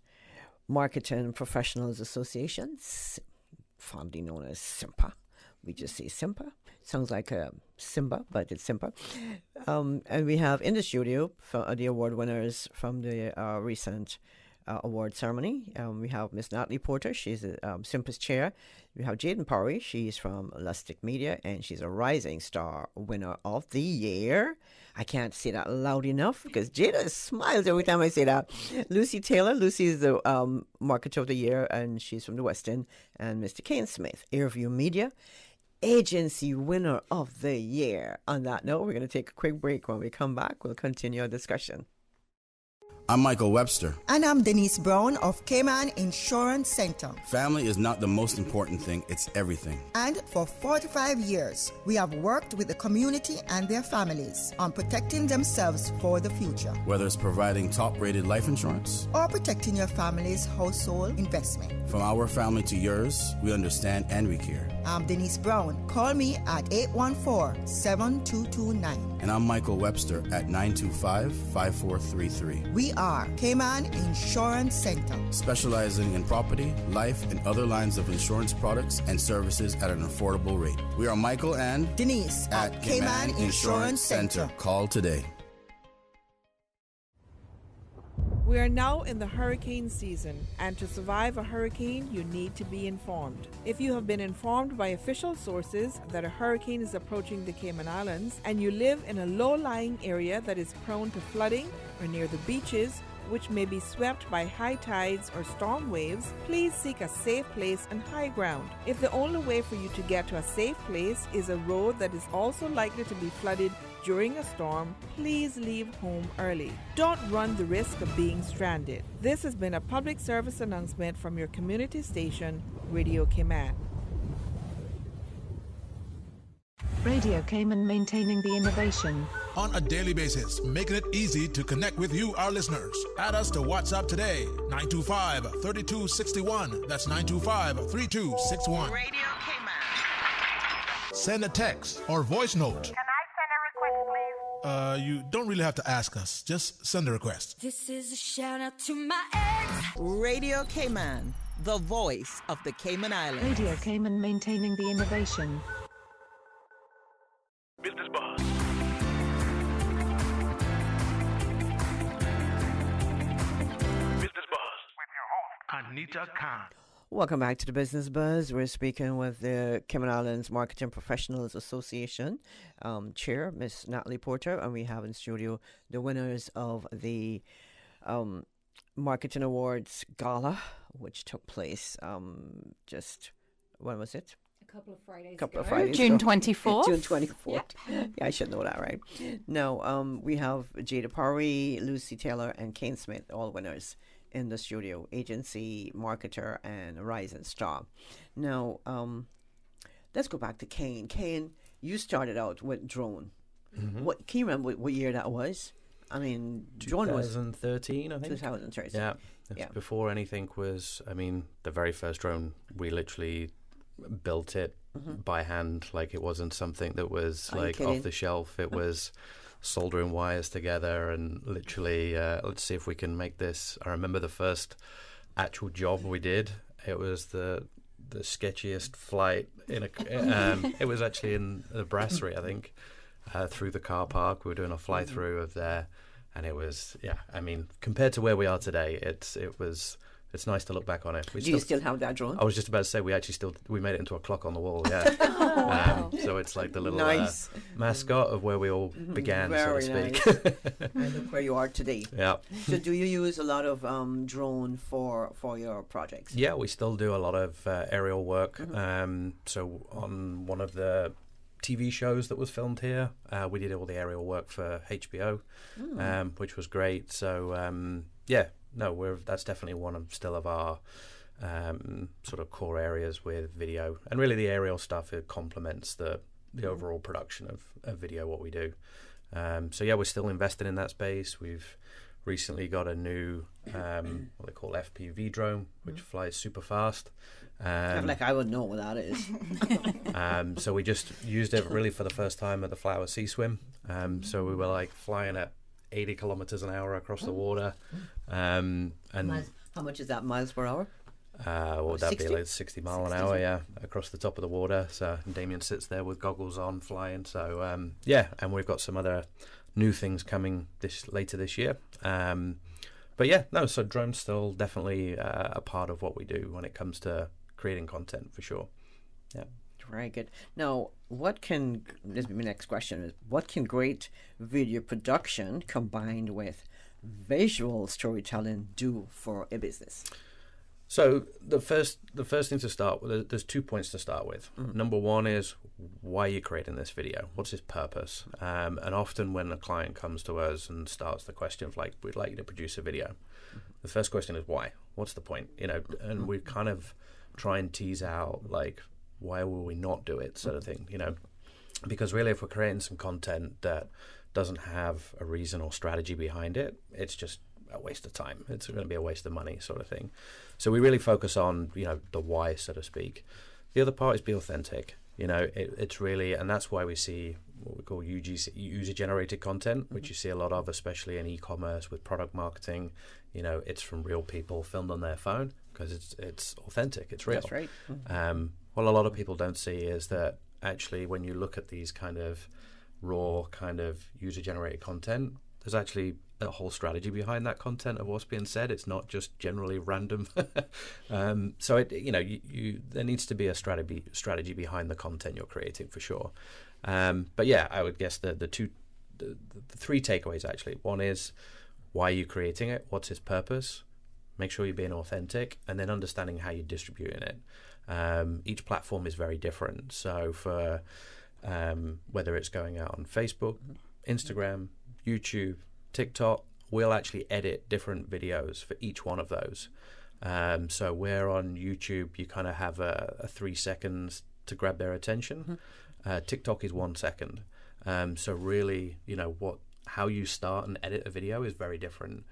Marketing Professionals Association, fondly known as SIMPA. We just say SIMPA. Sounds like Simba, but it's SIMPA. And we have in the studio the award winners from the recent award ceremony. We have Miss Natalie Porter. She's SIMPA's chair. We have Jaden Parry. She's from Elastic Media, and she's a Rising Star winner of the year. I can't say that loud enough because Jada smiles every time I say that. Lucy Taylor. Lucy is the Marketer of the Year, and she's from the West End. And Mr. Kane Smith, Airview Media, Agency Winner of the Year. On that note, we're going to take a quick break. When we come back, we'll continue our discussion. I'm Michael Webster. And I'm Denise Brown of Cayman Insurance Center. Family is not the most important thing, it's everything. And for 45 years, we have worked with the community and their families on protecting themselves for the future. Whether it's providing top-rated life insurance or protecting your family's household investment. From our family to yours, we understand and we care. I'm Denise Brown. Call me at 814-7229. And I'm Michael Webster at 925-5433. We are Cayman Insurance Center, specializing in property, life, and other lines of insurance products and services at an affordable rate. We are Michael and Denise at Cayman Insurance Center. Call today. We are now in the hurricane season, and to survive a hurricane, you need to be informed. If you have been informed by official sources that a hurricane is approaching the Cayman Islands, and you live in a low-lying area that is prone to flooding or near the beaches, which may be swept by high tides or storm waves, please seek a safe place and high ground. If the only way for you to get to a safe place is a road that is also likely to be flooded during a storm, please leave home early. Don't run the risk of being stranded. This has been a public service announcement from your community station, Radio Cayman. Radio Cayman, maintaining the innovation. On a daily basis, making it easy to connect with you, our listeners. Add us to WhatsApp today, 925-3261. That's 925-3261. Radio Cayman. Send a text or voice note. You don't really have to ask us. Just send a request. This is a shout out to my ex. Radio Cayman, the voice of the Cayman Islands. Radio Cayman, maintaining the innovation. Business Buzz. Business Buzz with your host, Anita Khan. Welcome back to the Business Buzz. We're speaking with the Cayman Islands Marketing Professionals Association Chair, Miss Natalie Porter, and we have in studio the winners of the Marketing Awards Gala, which took place just, when was it? A couple of Fridays ago. June 24th. June 24th. Yep. Yeah, I should know that, right? Now, we have Jada Parry, Lucy Taylor, and Kane Smith, all winners in the studio, Agency, Marketer, and Rising Star. Now, let's go back to Kane. Kane, you started out with drone. Mm-hmm. What can you remember what year that was? I mean, drone was 2013, I think. 2013. Yeah. Before anything was, I mean, the very first drone, we literally built it by hand. Like, it wasn't something that was Are you like kidding? off the shelf. It was soldering wires together and literally, let's see if we can make this. I remember the first actual job we did. It was the sketchiest flight in a. It was actually in the brasserie, I think, through the car park. We were doing a fly through of there, and it was, yeah. I mean, compared to where we are today, it's nice to look back on it. Do you still have that drone? I was just about to say we made it into a clock on the wall. Yeah. So it's like the little Nice. mascot of where we all began, Very so to speak. nice. And look where you are today. Yeah. So do you use a lot of drone for your projects? Yeah, we still do a lot of aerial work. So on one of the TV shows that was filmed here, we did all the aerial work for HBO, which was great. So yeah, no, that's definitely one of our sort of core areas with video, and really the aerial stuff, it complements the overall production of video, what we do. So yeah, we're still invested in that space. We've recently got a new what they call FPV drone, which flies super fast. Like, I would know what that is. So we just used it really for the first time at the Flower Sea Swim. So we were like flying at 80 kilometers an hour across the water. And how much is that, miles per hour? What would that 60? be, like 60 mile an hour, yeah, across the top of the water. So Damien sits there with goggles on, flying. So yeah, and we've got some other new things coming later this year. But yeah, no, so drones still definitely a part of what we do when it comes to creating content, for sure. Yeah. Very good. Now, this is my next question, is what can great video production combined with visual storytelling do for a business? So the first thing to start with, there's 2 points to start with. Number one is, why are you creating this video? What's its purpose? And often when a client comes to us and starts the question of like, we'd like you to produce a video, the first question is why? What's the point? And we kind of try and tease out like, why will we not do it, sort of thing, because really if we're creating some content that doesn't have a reason or strategy behind it, it's just a waste of time. It's going to be a waste of money, sort of thing. So we really focus on, the why, so to speak. The other part is be authentic. It's really, and that's why we see what we call user-generated content, which you see a lot of, especially in e-commerce with product marketing. It's from real people filmed on their phone because it's authentic, it's real. That's right. What a lot of people don't see is that actually when you look at these kind of raw kind of user-generated content, there's actually a whole strategy behind that content of what's being said. It's not just generally random. So there needs to be a strategy behind the content you're creating, for sure. But yeah, I would guess the three takeaways actually. One is, why are you creating it? What's its purpose? Make sure you're being authentic, and then understanding how you're distributing it. Each platform is very different. So for whether it's going out on Facebook, Instagram, YouTube, TikTok, we'll actually edit different videos for each one of those. So where on YouTube you kind of have a 3 seconds to grab their attention, TikTok is 1 second. So really, how you start and edit a video is very different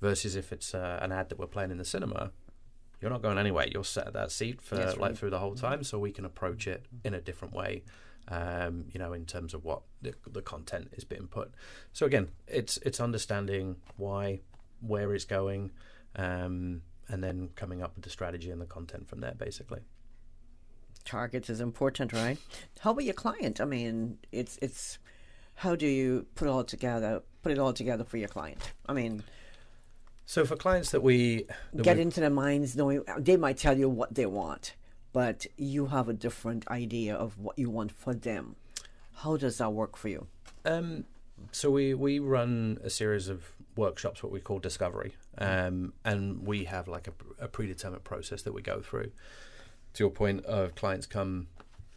versus if it's an ad that we're playing in the cinema. You're not going anywhere. You'll sit at that seat for through the whole time, so we can approach it in a different way. In terms of what the content is being put. So again, it's understanding why, where it's going, and then coming up with the strategy and the content from there, basically. Targets is important, right? How about your client? I mean, it's how do you put it all together for your client? I mean, so for clients that we get into their minds, knowing they might tell you what they want, but you have a different idea of what you want for them. How does that work for you? So we run a series of workshops, what we call discovery, and we have like a predetermined process that we go through. To your point of clients come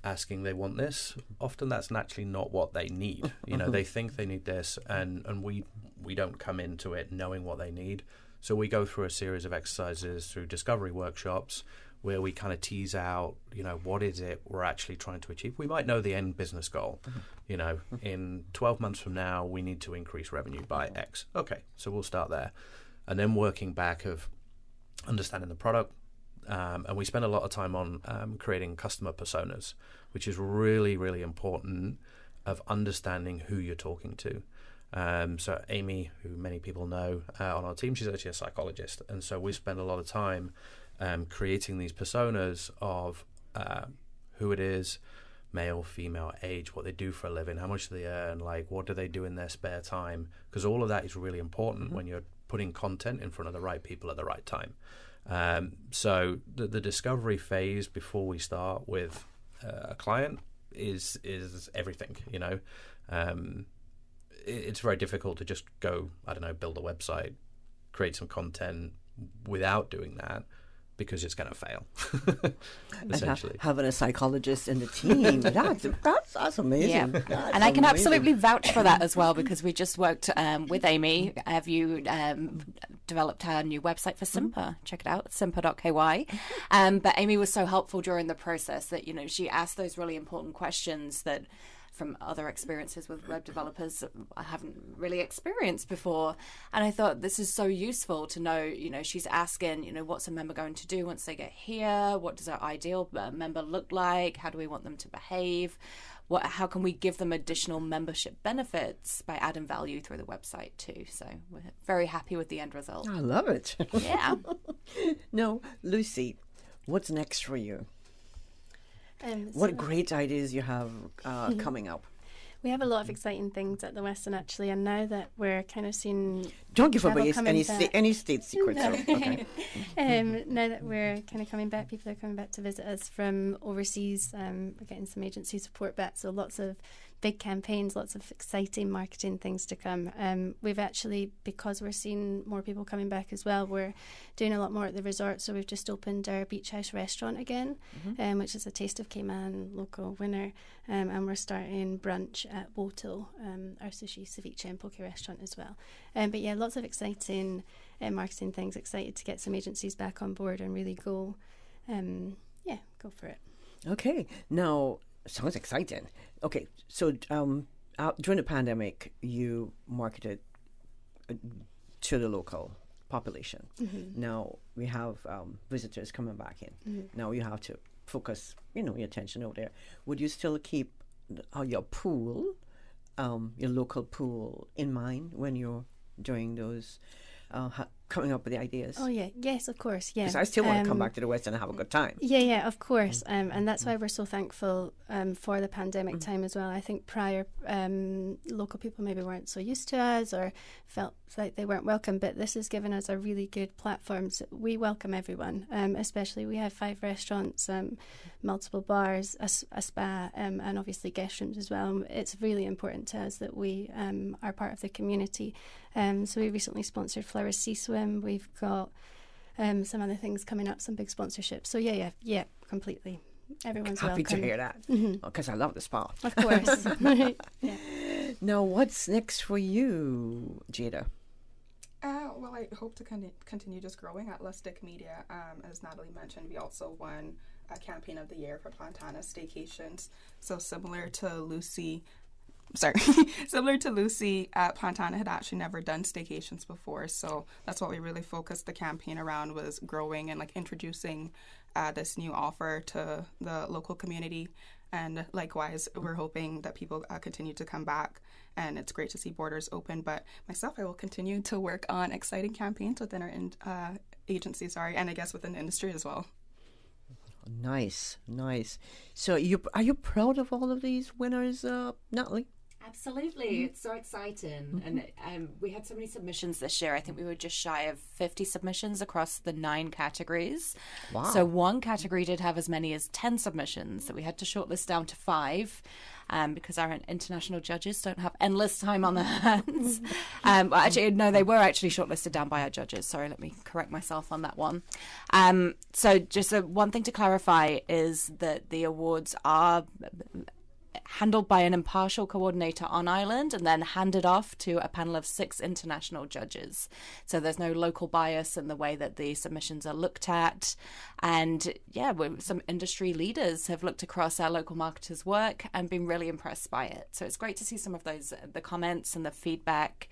asking they want this, often that's naturally not what they need. They think they need this, and we don't come into it knowing what they need. So we go through a series of exercises through discovery workshops where we kind of tease out, what is it we're actually trying to achieve. We might know the end business goal. In 12 months from now, we need to increase revenue by X. Okay, so we'll start there. And then working back of understanding the product. And we spend a lot of time on creating customer personas, which is really, really important, of understanding who you're talking to. So Amy, who many people know on our team, she's actually a psychologist. And so we spend a lot of time creating these personas of who it is, male, female, age, what they do for a living, how much do they earn, like what do they do in their spare time, because all of that is really important when you're putting content in front of the right people at the right time. So the discovery phase before we start with a client is everything, you know. It's very difficult to just go, I don't know, build a website, create some content without doing that, because it's going to fail, essentially. Having a psychologist in the team, that's amazing. Yeah. That's and I can amazing. absolutely vouch for that as well, because we just worked with Amy. Have you developed our new website for Simpa? Check it out, simpa.ky. But Amy was so helpful during the process that, you know, she asked those really important questions that from other experiences with web developers I haven't really experienced before. And I thought this is so useful to know, you know, she's asking, you know, what's a member going to do once they get here? What does our ideal member look like? How do we want them to behave? How can we give them additional membership benefits by adding value through the website too? So we're very happy with the end result. I love it. Yeah. No, Lucy, what's next for you? What great ideas you have coming up. We have a lot of exciting things at the Westin, actually, and now that we're kind of seeing... Don't give away any state secrets. No. So, okay. Now that we're kind of coming back, people are coming back to visit us from overseas. We're getting some agency support back, so lots of big campaigns, lots of exciting marketing things to come. We've actually, because we're seeing more people coming back as well, we're doing a lot more at the resort. So we've just opened our Beach House restaurant again, which is a Taste of Cayman local winner. And we're starting brunch at Woto, our sushi, ceviche and poke restaurant as well. But yeah, lots of exciting marketing things. Excited to get some agencies back on board and really go for it. Okay, now sounds exciting. Okay, so during the pandemic, you marketed to the local population. Now we have visitors coming back in. Now you have to focus, your attention over there. Would you still keep your pool, your local pool, in mind when you're doing those, coming up with the ideas? Oh yeah, yes, of course, yeah. Because I still want to come back to the West and have a good time. Yeah, of course, and that's why we're so thankful for the pandemic time as well. I think prior, local people maybe weren't so used to us or felt like they weren't welcome, but this has given us a really good platform. So we welcome everyone, especially we have 5 restaurants, multiple bars, a spa, and obviously guest rooms as well. It's really important to us that we are part of the community. So we recently sponsored Flowers Sea Swim. We've got some other things coming up, some big sponsorships. So yeah, completely. Everyone's happy welcome. to hear that, because I love the spa. Of course. Yeah. Now, what's next for you, Jada? Well, I hope to continue just growing at Lustig Media. As Natalie mentioned, we also won a Campaign of the Year for Plantana Staycations. So similar to Lucy, Plantana had actually never done staycations before. So that's what we really focused the campaign around, was growing and introducing this new offer to the local community. And likewise, we're hoping that people continue to come back, and it's great to see borders open. But myself, I will continue to work on exciting campaigns within our agency, and I guess within the industry as well. Nice. So are you proud of all of these winners, Natalie? Absolutely. It's so exciting. And we had so many submissions this year. I think we were just shy of 50 submissions across the 9 categories. Wow. So one category did have as many as 10 submissions, that we had to shortlist down to 5. Because our international judges don't have endless time on their hands. Actually, no, they were actually shortlisted down by our judges. Sorry, let me correct myself on that one. So just one thing to clarify is that the awards are handled by an impartial coordinator on island and then handed off to a panel of 6 international judges. So there's no local bias in the way that the submissions are looked at. And yeah, some industry leaders have looked across our local marketers' work and been really impressed by it. So it's great to see some of those, the comments and the feedback.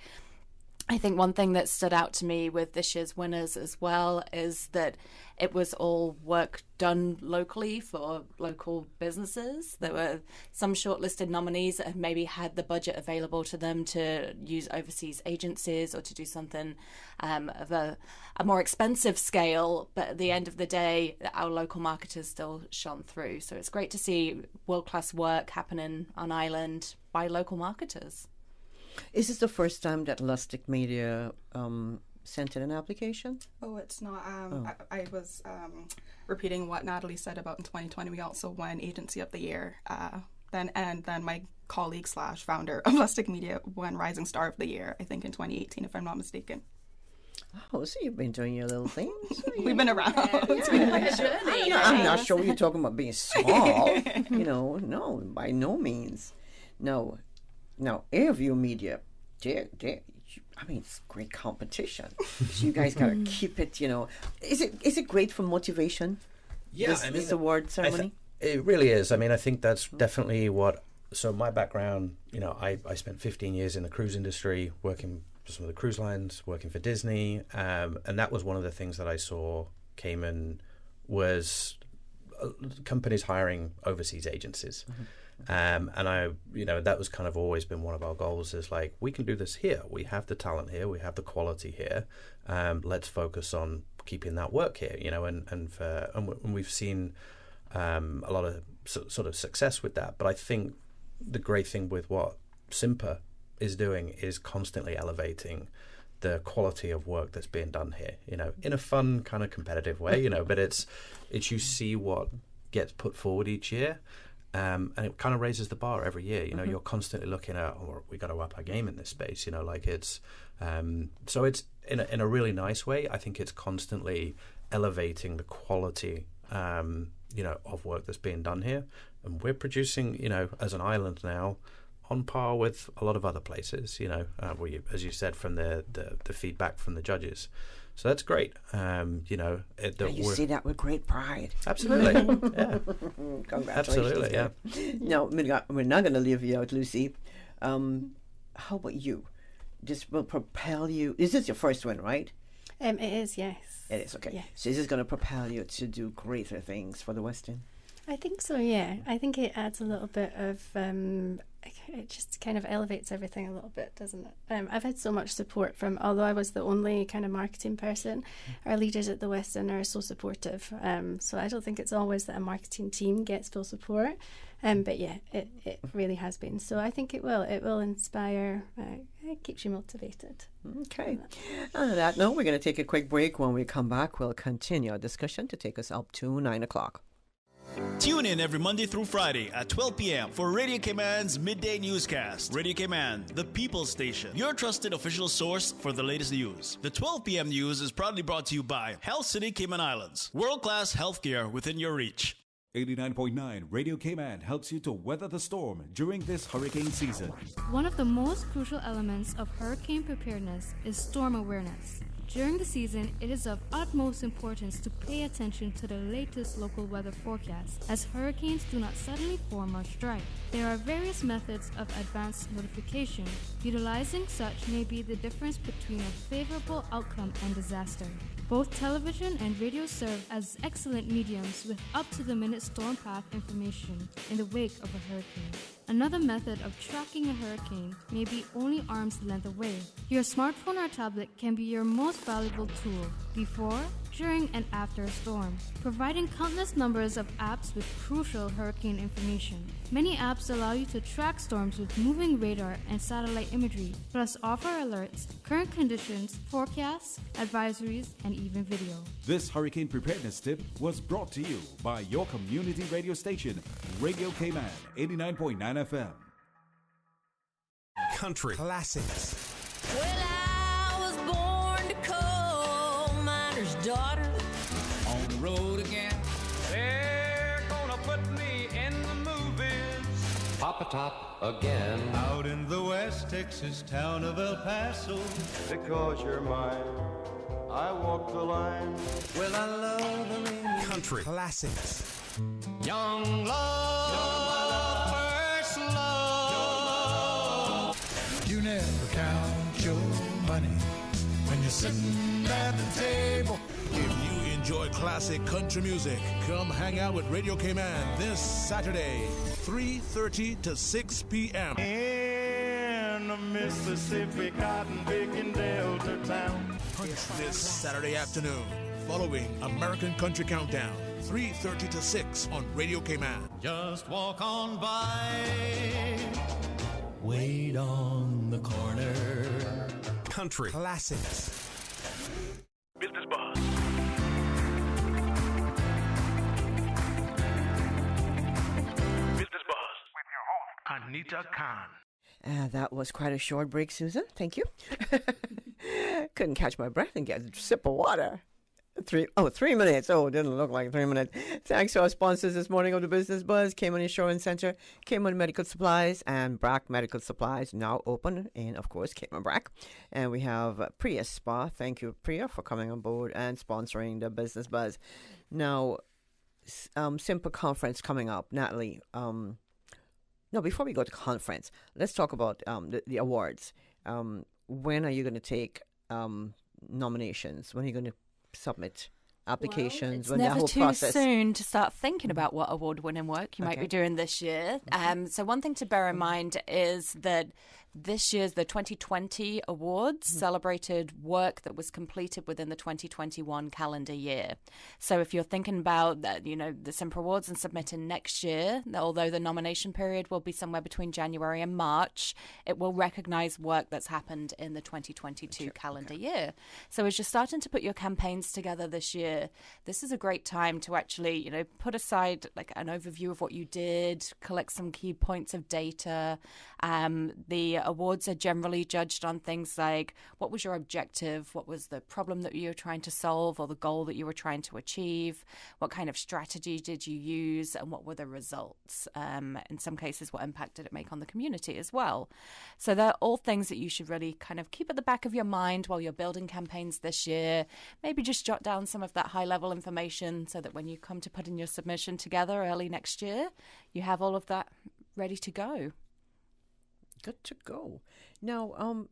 I think one thing that stood out to me with this year's winners as well is that it was all work done locally for local businesses. There were some shortlisted nominees that had maybe had the budget available to them to use overseas agencies or to do something of a more expensive scale. But at the end of the day, our local marketers still shone through. So it's great to see world-class work happening on Island by local marketers. Is this the first time that Lustig Media sent in an application? Oh, it's not. I was repeating what Natalie said about in 2020. We also won Agency of the Year. Then my colleague / founder of Lustig Media won Rising Star of the Year, I think in 2018, if I'm not mistaken. Oh, so you've been doing your little things. We've been around. It's been a journey. I'm not sure you're talking about being small. No, by no means. No. Now, Airview Media, it's great competition. So you guys got to keep it, Is it great for motivation? Yeah, this award ceremony? It really is. I mean, I think that's definitely so my background, I spent 15 years in the cruise industry, working for some of the cruise lines, working for Disney. And that was one of the things that I saw Cayman was companies hiring overseas agencies. Mm-hmm. And that was kind of always been one of our goals is like, we can do this here. We have the talent here. We have the quality here. Let's focus on keeping that work here, and we've seen a lot of sort of success with that. But I think the great thing with what Simpa is doing is constantly elevating the quality of work that's being done here, in a fun kind of competitive way, but it's you see what gets put forward each year. And it kind of raises the bar every year. You're constantly looking at, we got to up our game in this space. So it's in a really nice way. I think it's constantly elevating the quality, of work that's being done here. And we're producing, as an island now, on par with a lot of other places. As you said, from the feedback from the judges. So that's great. You see that with great pride. Absolutely. Yeah. Congratulations. Absolutely, yeah. No, we're not going to leave you out, Lucy. How about you? This will propel you. This is your first one, right? It is, yes. It is, okay. Yes. So this is going to propel you to do greater things for the West End? I think so, yeah. I think it adds a little bit of, it just kind of elevates everything a little bit, doesn't it? I've had so much support from, although I was the only kind of marketing person, our leaders at the West End are so supportive. So I don't think it's always that a marketing team gets full support. But yeah, it really has been. So I think it will inspire, it keeps you motivated. Okay. On that note, we're going to take a quick break. When we come back, we'll continue our discussion to take us up to 9 o'clock. Tune in every Monday through Friday at 12 p.m. for Radio Cayman's Midday Newscast. Radio Cayman, the people's station, your trusted official source for the latest news. The 12 p.m. news is proudly brought to you by Health City Cayman Islands. World-class healthcare within your reach. 89.9 Radio Cayman helps you to weather the storm during this hurricane season. One of the most crucial elements of hurricane preparedness is storm awareness. During the season, it is of utmost importance to pay attention to the latest local weather forecasts, as hurricanes do not suddenly form or strike. There are various methods of advanced notification. Utilizing such may be the difference between a favorable outcome and disaster. Both television and radio serve as excellent mediums with up-to-the-minute storm path information in the wake of a hurricane. Another method of tracking a hurricane may be only arm's length away. Your smartphone or tablet can be your most valuable tool before, during, and after a storm, providing countless numbers of apps with crucial hurricane information. Many apps allow you to track storms with moving radar and satellite imagery, plus offer alerts, current conditions, forecasts, advisories, and even video. This hurricane preparedness tip was brought to you by your community radio station, Radio Cayman, 89.9 FM. Country classics. Well, I was born to coal miner's daughter. On the road again. They're gonna put me in the movies. Papa Top again. Out in the West Texas town of El Paso. Because you're mine, I walk the line. Well, I love the name. Country classics. Young love, first love. You never count your funny when you're sitting at the table. If you enjoy classic country music, come hang out with Radio Cayman this Saturday, 3:30 to 6 p.m. In the Mississippi cotton picking Delta town. This Saturday afternoon, following American Country Countdown, 3:30 to 6 on Radio Cayman. Just walk on by, wait on the corner. Country classics. Business Buzz. Business Buzz with your host, Anita Khan. That was quite a short break, Susan. Thank you. Couldn't catch my breath and get a sip of water. 3 minutes. Oh, it didn't look like 3 minutes. Thanks to our sponsors this morning of the Business Buzz, Cayman Insurance Center, Cayman Medical Supplies, and Brack Medical Supplies, now open in, of course, Cayman Brack. And we have Priya Spa. Thank you, Priya, for coming on board and sponsoring the Business Buzz. Now, Simpa Conference coming up. Natalie, no, before we go to conference, let's talk about the awards. When are you going to take nominations? When are you going to submit applications? Well, it's never too soon to start thinking about what award-winning work you might be doing this year. So one thing to bear in mind is that this year's the 2020 awards celebrated work that was completed within the 2021 calendar year. So if you're thinking about that, the Simpa Awards and submitting next year, although the nomination period will be somewhere between January and March, it will recognize work that's happened in the 2022 calendar year. So as you're starting to put your campaigns together this year, this is a great time to actually, put aside like an overview of what you did, collect some key points of data. The awards are generally judged on things like what was your objective, what was the problem that you were trying to solve or the goal that you were trying to achieve, what kind of strategy did you use, and what were the results. In some cases, what impact did it make on the community as well. So they're all things that you should really kind of keep at the back of your mind while you're building campaigns this year. Maybe just jot down some of that high-level information so that when you come to putting your submission together early next year, you have all of that ready to go. Good to go. Now,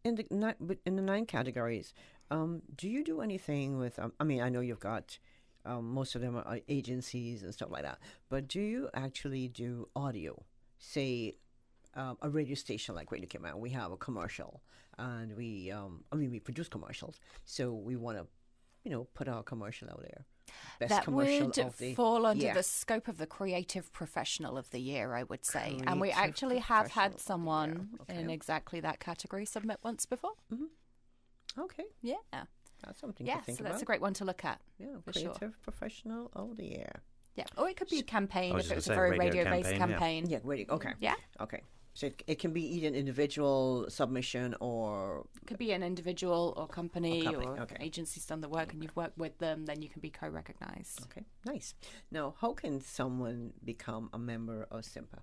in the 9 categories, do you do anything with? I know you've got most of them are agencies and stuff like that, but do you actually do audio? Say, a radio station like Radio Cayman, we have a commercial, and we produce commercials, so we want to, put our commercial out there. Best that commercial would of the fall under year. the scope of the creative professional of the year, I would say. And we actually have had someone in exactly that category submit once before. Okay. Yeah. That's something to think so about. that's a great one to look at. Yeah, for creative sure. professional of the year. Yeah, or it could be a campaign I was if it just was a gonna very say radio radio-based campaign, campaign. Yeah, radio. Okay. Yeah. Okay. So it can be either an individual submission or... Could be an individual or company or okay. agency's done the work and you've worked with them, then you can be co-recognized. Okay, nice. Now, how can someone become a member of Simpa?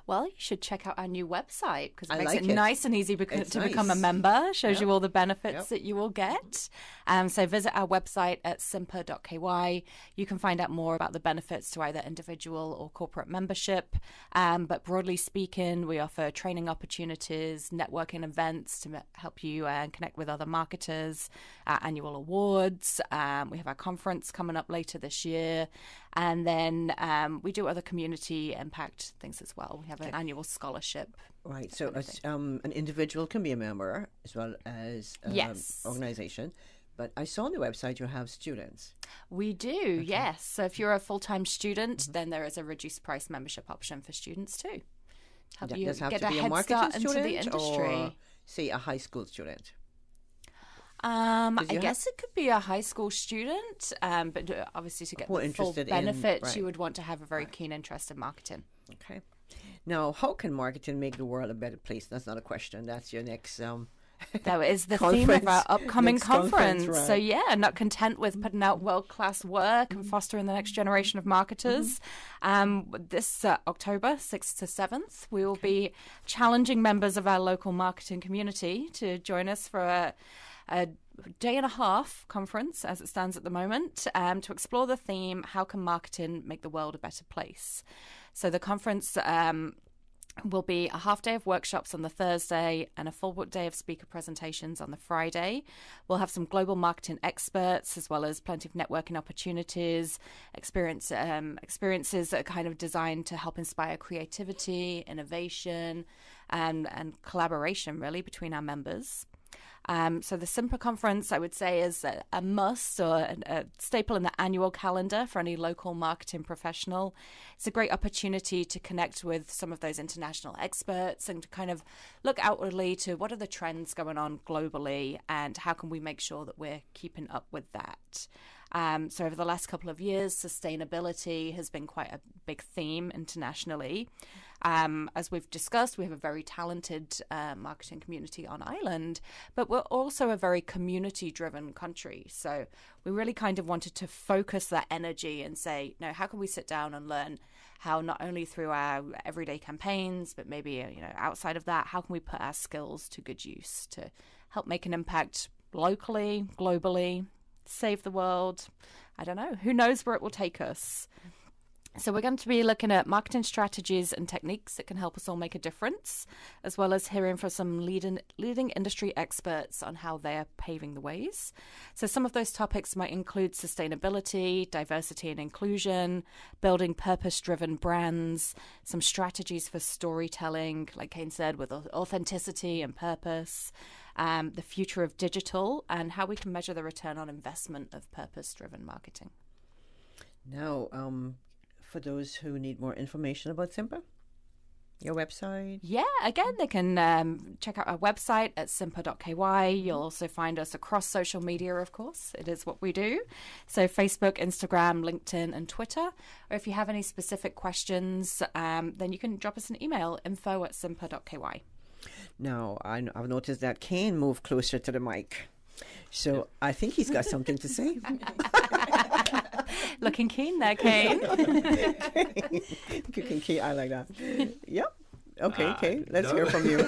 Well, you should check out our new website because it I makes like it it. nice and easy to become a nice. member. Shows Yep. you all the benefits Yep. that you will get. So visit our website at simpa.ky. You can find out more about the benefits to either individual or corporate membership. But broadly speaking, we offer training opportunities, networking events to help you connect with other marketers, annual awards. We have our conference coming up later this year. And then we do other community impact things as well. We have an annual scholarship. Right, so an individual can be a member as well as Yes. organization. But I saw on the website you have students. We do, yes. So if you're a full-time student, then there is a reduced price membership option for students too. Help you Does it have get to a be a head marketing start into student the industry. or, say, a high school student? I guess it could be a high school student, but obviously to get Who are the full interested in- benefits, right. you would want to have a very keen interest in marketing. Okay. Now, how can marketing make the world a better place? That's not a question. That's your next... That is the theme of our upcoming Next conference. right. So yeah, not content with putting out world-class work and fostering the next generation of marketers. This October 6th to 7th, we will be challenging members of our local marketing community to join us for a day and a half conference as it stands at the moment to explore the theme, how can marketing make the world a better place? So the conference will be a half day of workshops on the Thursday and a full day of speaker presentations on the Friday. We'll have some global marketing experts as well as plenty of networking opportunities, experiences that are kind of designed to help inspire creativity, innovation, and collaboration really between our members. So the SIMPA conference, I would say, is a must or a staple in the annual calendar for any local marketing professional. It's a great opportunity to connect with some of those international experts and to kind of look outwardly to what are the trends going on globally and how can we make sure that we're keeping up with that. So over the last couple of years, sustainability has been quite a big theme internationally. As we've discussed, we have a very talented marketing community on Ireland, but we're also a very community-driven country. So we really kind of wanted to focus that energy and say, no, how can we sit down and learn how not only through our everyday campaigns, but maybe outside of that, how can we put our skills to good use to help make an impact locally, globally, save the world? I don't know. Who knows where it will take us? So we're going to be looking at marketing strategies and techniques that can help us all make a difference, as well as hearing from some leading industry experts on how they're paving the ways. So some of those topics might include sustainability, diversity and inclusion, building purpose-driven brands, some strategies for storytelling, like Kane said, with authenticity and purpose, the future of digital, and how we can measure the return on investment of purpose-driven marketing. Now, for those who need more information about SIMPA, your website? Yeah, again, they can check out our website at simpa.ky. You'll also find us across social media, of course. It is what we do. So Facebook, Instagram, LinkedIn, and Twitter. Or if you have any specific questions, then you can drop us an email, info@simpa.ky. Now, I've noticed that Kane moved closer to the mic. So I think he's got something to say. Looking keen there, Kane. Looking keen, I like that. Yep. Okay, Kane, let's hear from you.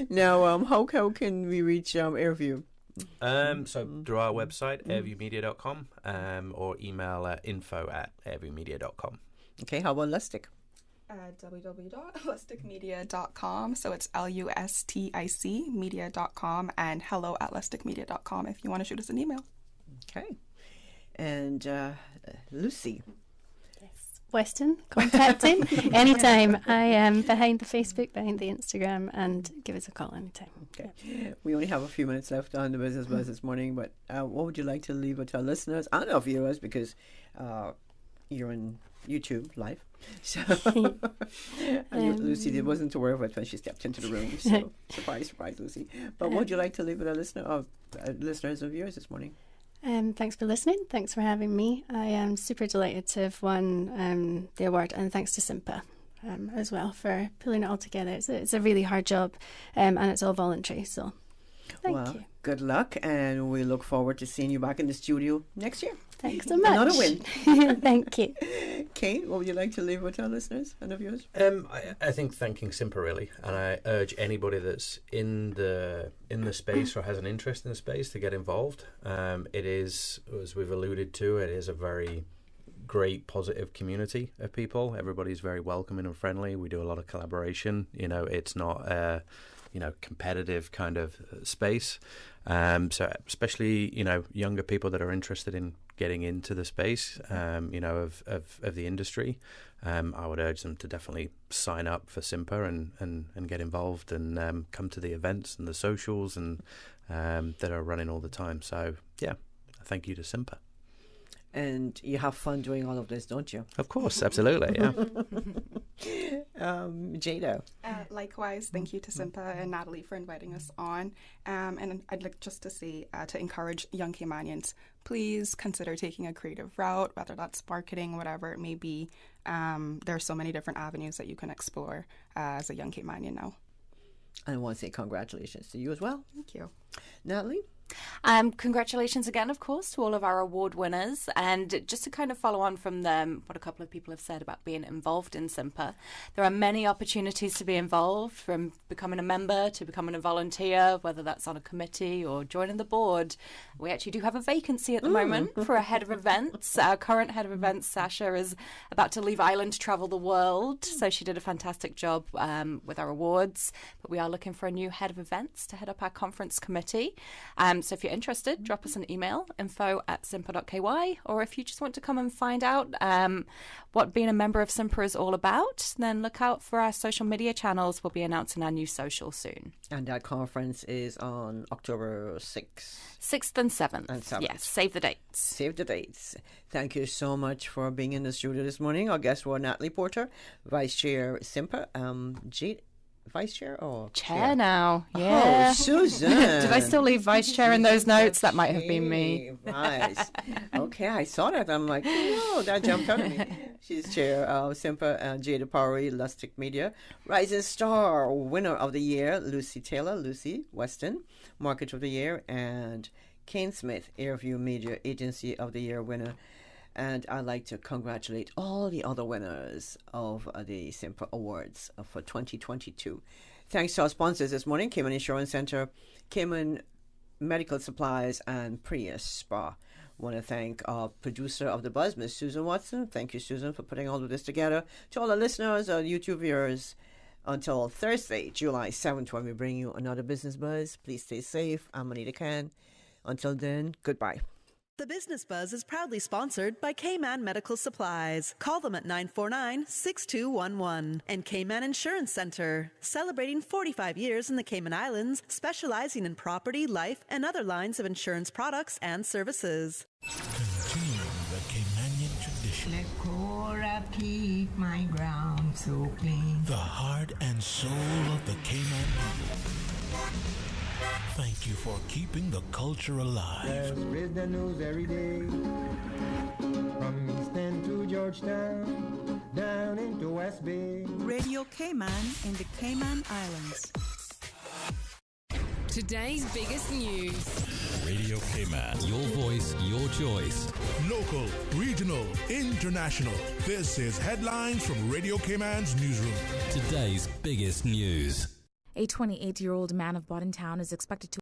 Now, how can we reach Airview? So through our website, airviewmedia.com, or email info@airviewmedia.com. Okay, how about Lustig? www.lustigmedia.com. So it's LUSTIC media.com, and hello@lustigmedia.com if you want to shoot us an email. Okay. And Lucy. Yes. Weston, contacting anytime. I am behind the Facebook, behind the Instagram, and give us a call anytime. Okay. We only have a few minutes left on the Business Buzz this morning, but what would you like to leave with our listeners and our viewers, because you're on YouTube live. So Lucy wasn't to worry about when she stepped into the room. So surprise, Lucy. But what would you like to leave with our listeners and viewers this morning? Thanks for listening. Thanks for having me. I am super delighted to have won the award, and thanks to SIMPA as well for pulling it all together. It's a really hard job, and it's all voluntary. So thank you. Good luck, and we look forward to seeing you back in the studio next year. Thanks so much. Another win. Thank you. Kane, what would you like to leave with our listeners and our viewers? I think thanking SIMPA really, and I urge anybody that's in the space or has an interest in the space to get involved. It is, as we've alluded to, it is a very great positive community of people. Everybody's very welcoming and friendly. We do a lot of collaboration. It's not a competitive kind of space. So especially, younger people that are interested in getting into the space, of the industry, I would urge them to definitely sign up for SIMPA and get involved and come to the events and the socials and that are running all the time. So, yeah, thank you to SIMPA. And you have fun doing all of this, don't you? Of course, absolutely, yeah. Jada. Likewise, thank you to SIMPA and Natalie for inviting us on. And I'd like just to say, to encourage young Caymanians, please consider taking a creative route, whether that's marketing, whatever it may be. There are so many different avenues that you can explore as a young Caymanian now. And I want to say congratulations to you as well. Thank you. Natalie? Congratulations again, of course, to all of our award winners. And just to kind of follow on from what a couple of people have said about being involved in SIMPA, there are many opportunities to be involved, from becoming a member to becoming a volunteer, whether that's on a committee or joining the board. We actually do have a vacancy at the moment for a head of events. Our current head of events, Sasha, is about to leave Ireland to travel the world. So she did a fantastic job with our awards. But we are looking for a new head of events to head up our conference committee. So if you're interested, drop us an email, info@simpa.ky, or if you just want to come and find out what being a member of SIMPA is all about, then look out for our social media channels. We'll be announcing our new social soon. And that conference is on October 6th. 6th and 7th. Yes, save the dates. Save the dates. Thank you so much for being in the studio this morning. Our guests were Natalie Porter, Vice Chair SIMPA, Jade, Vice Chair or Chair now? Yeah. Oh, Susan. Did I still leave Vice Chair in those notes? That might have been me. Vice. Okay, I saw that. I'm like, oh, that jumped out at me. She's Chair of SIMPA, Jada Powery, Lustig Media. Rising Star Winner of the Year, Lucy Taylor, Lucy Weston, Market of the Year, and Kane Smith, Airview Media Agency of the Year winner. And I'd like to congratulate all the other winners of the SIMPA Awards for 2022. Thanks to our sponsors this morning, Cayman Insurance Center, Cayman Medical Supplies, and Prius Spa. Want to thank our producer of The Buzz, Ms. Susan Watson. Thank you, Susan, for putting all of this together. To all the listeners, our YouTube viewers, until Thursday, July 7th, when we bring you another Business Buzz. Please stay safe. I'm Anita Khan. Until then, goodbye. The Business Buzz is proudly sponsored by Cayman Medical Supplies. Call them at 949-6211. And Cayman Insurance Center, celebrating 45 years in the Cayman Islands, specializing in property, life, and other lines of insurance products and services. Continuing the Caymanian tradition. Let Cora keep my ground so clean. The heart and soul of the Cayman people. Thank you for keeping the culture alive. There's spread the news every day. From East End to Georgetown, down into West Bay. Radio Cayman in the Cayman Islands. Today's biggest news. Radio Cayman. Your voice, your choice. Local, regional, international. This is Headlines from Radio Cayman's newsroom. Today's biggest news. A 28-year-old man of Bodden Town is expected to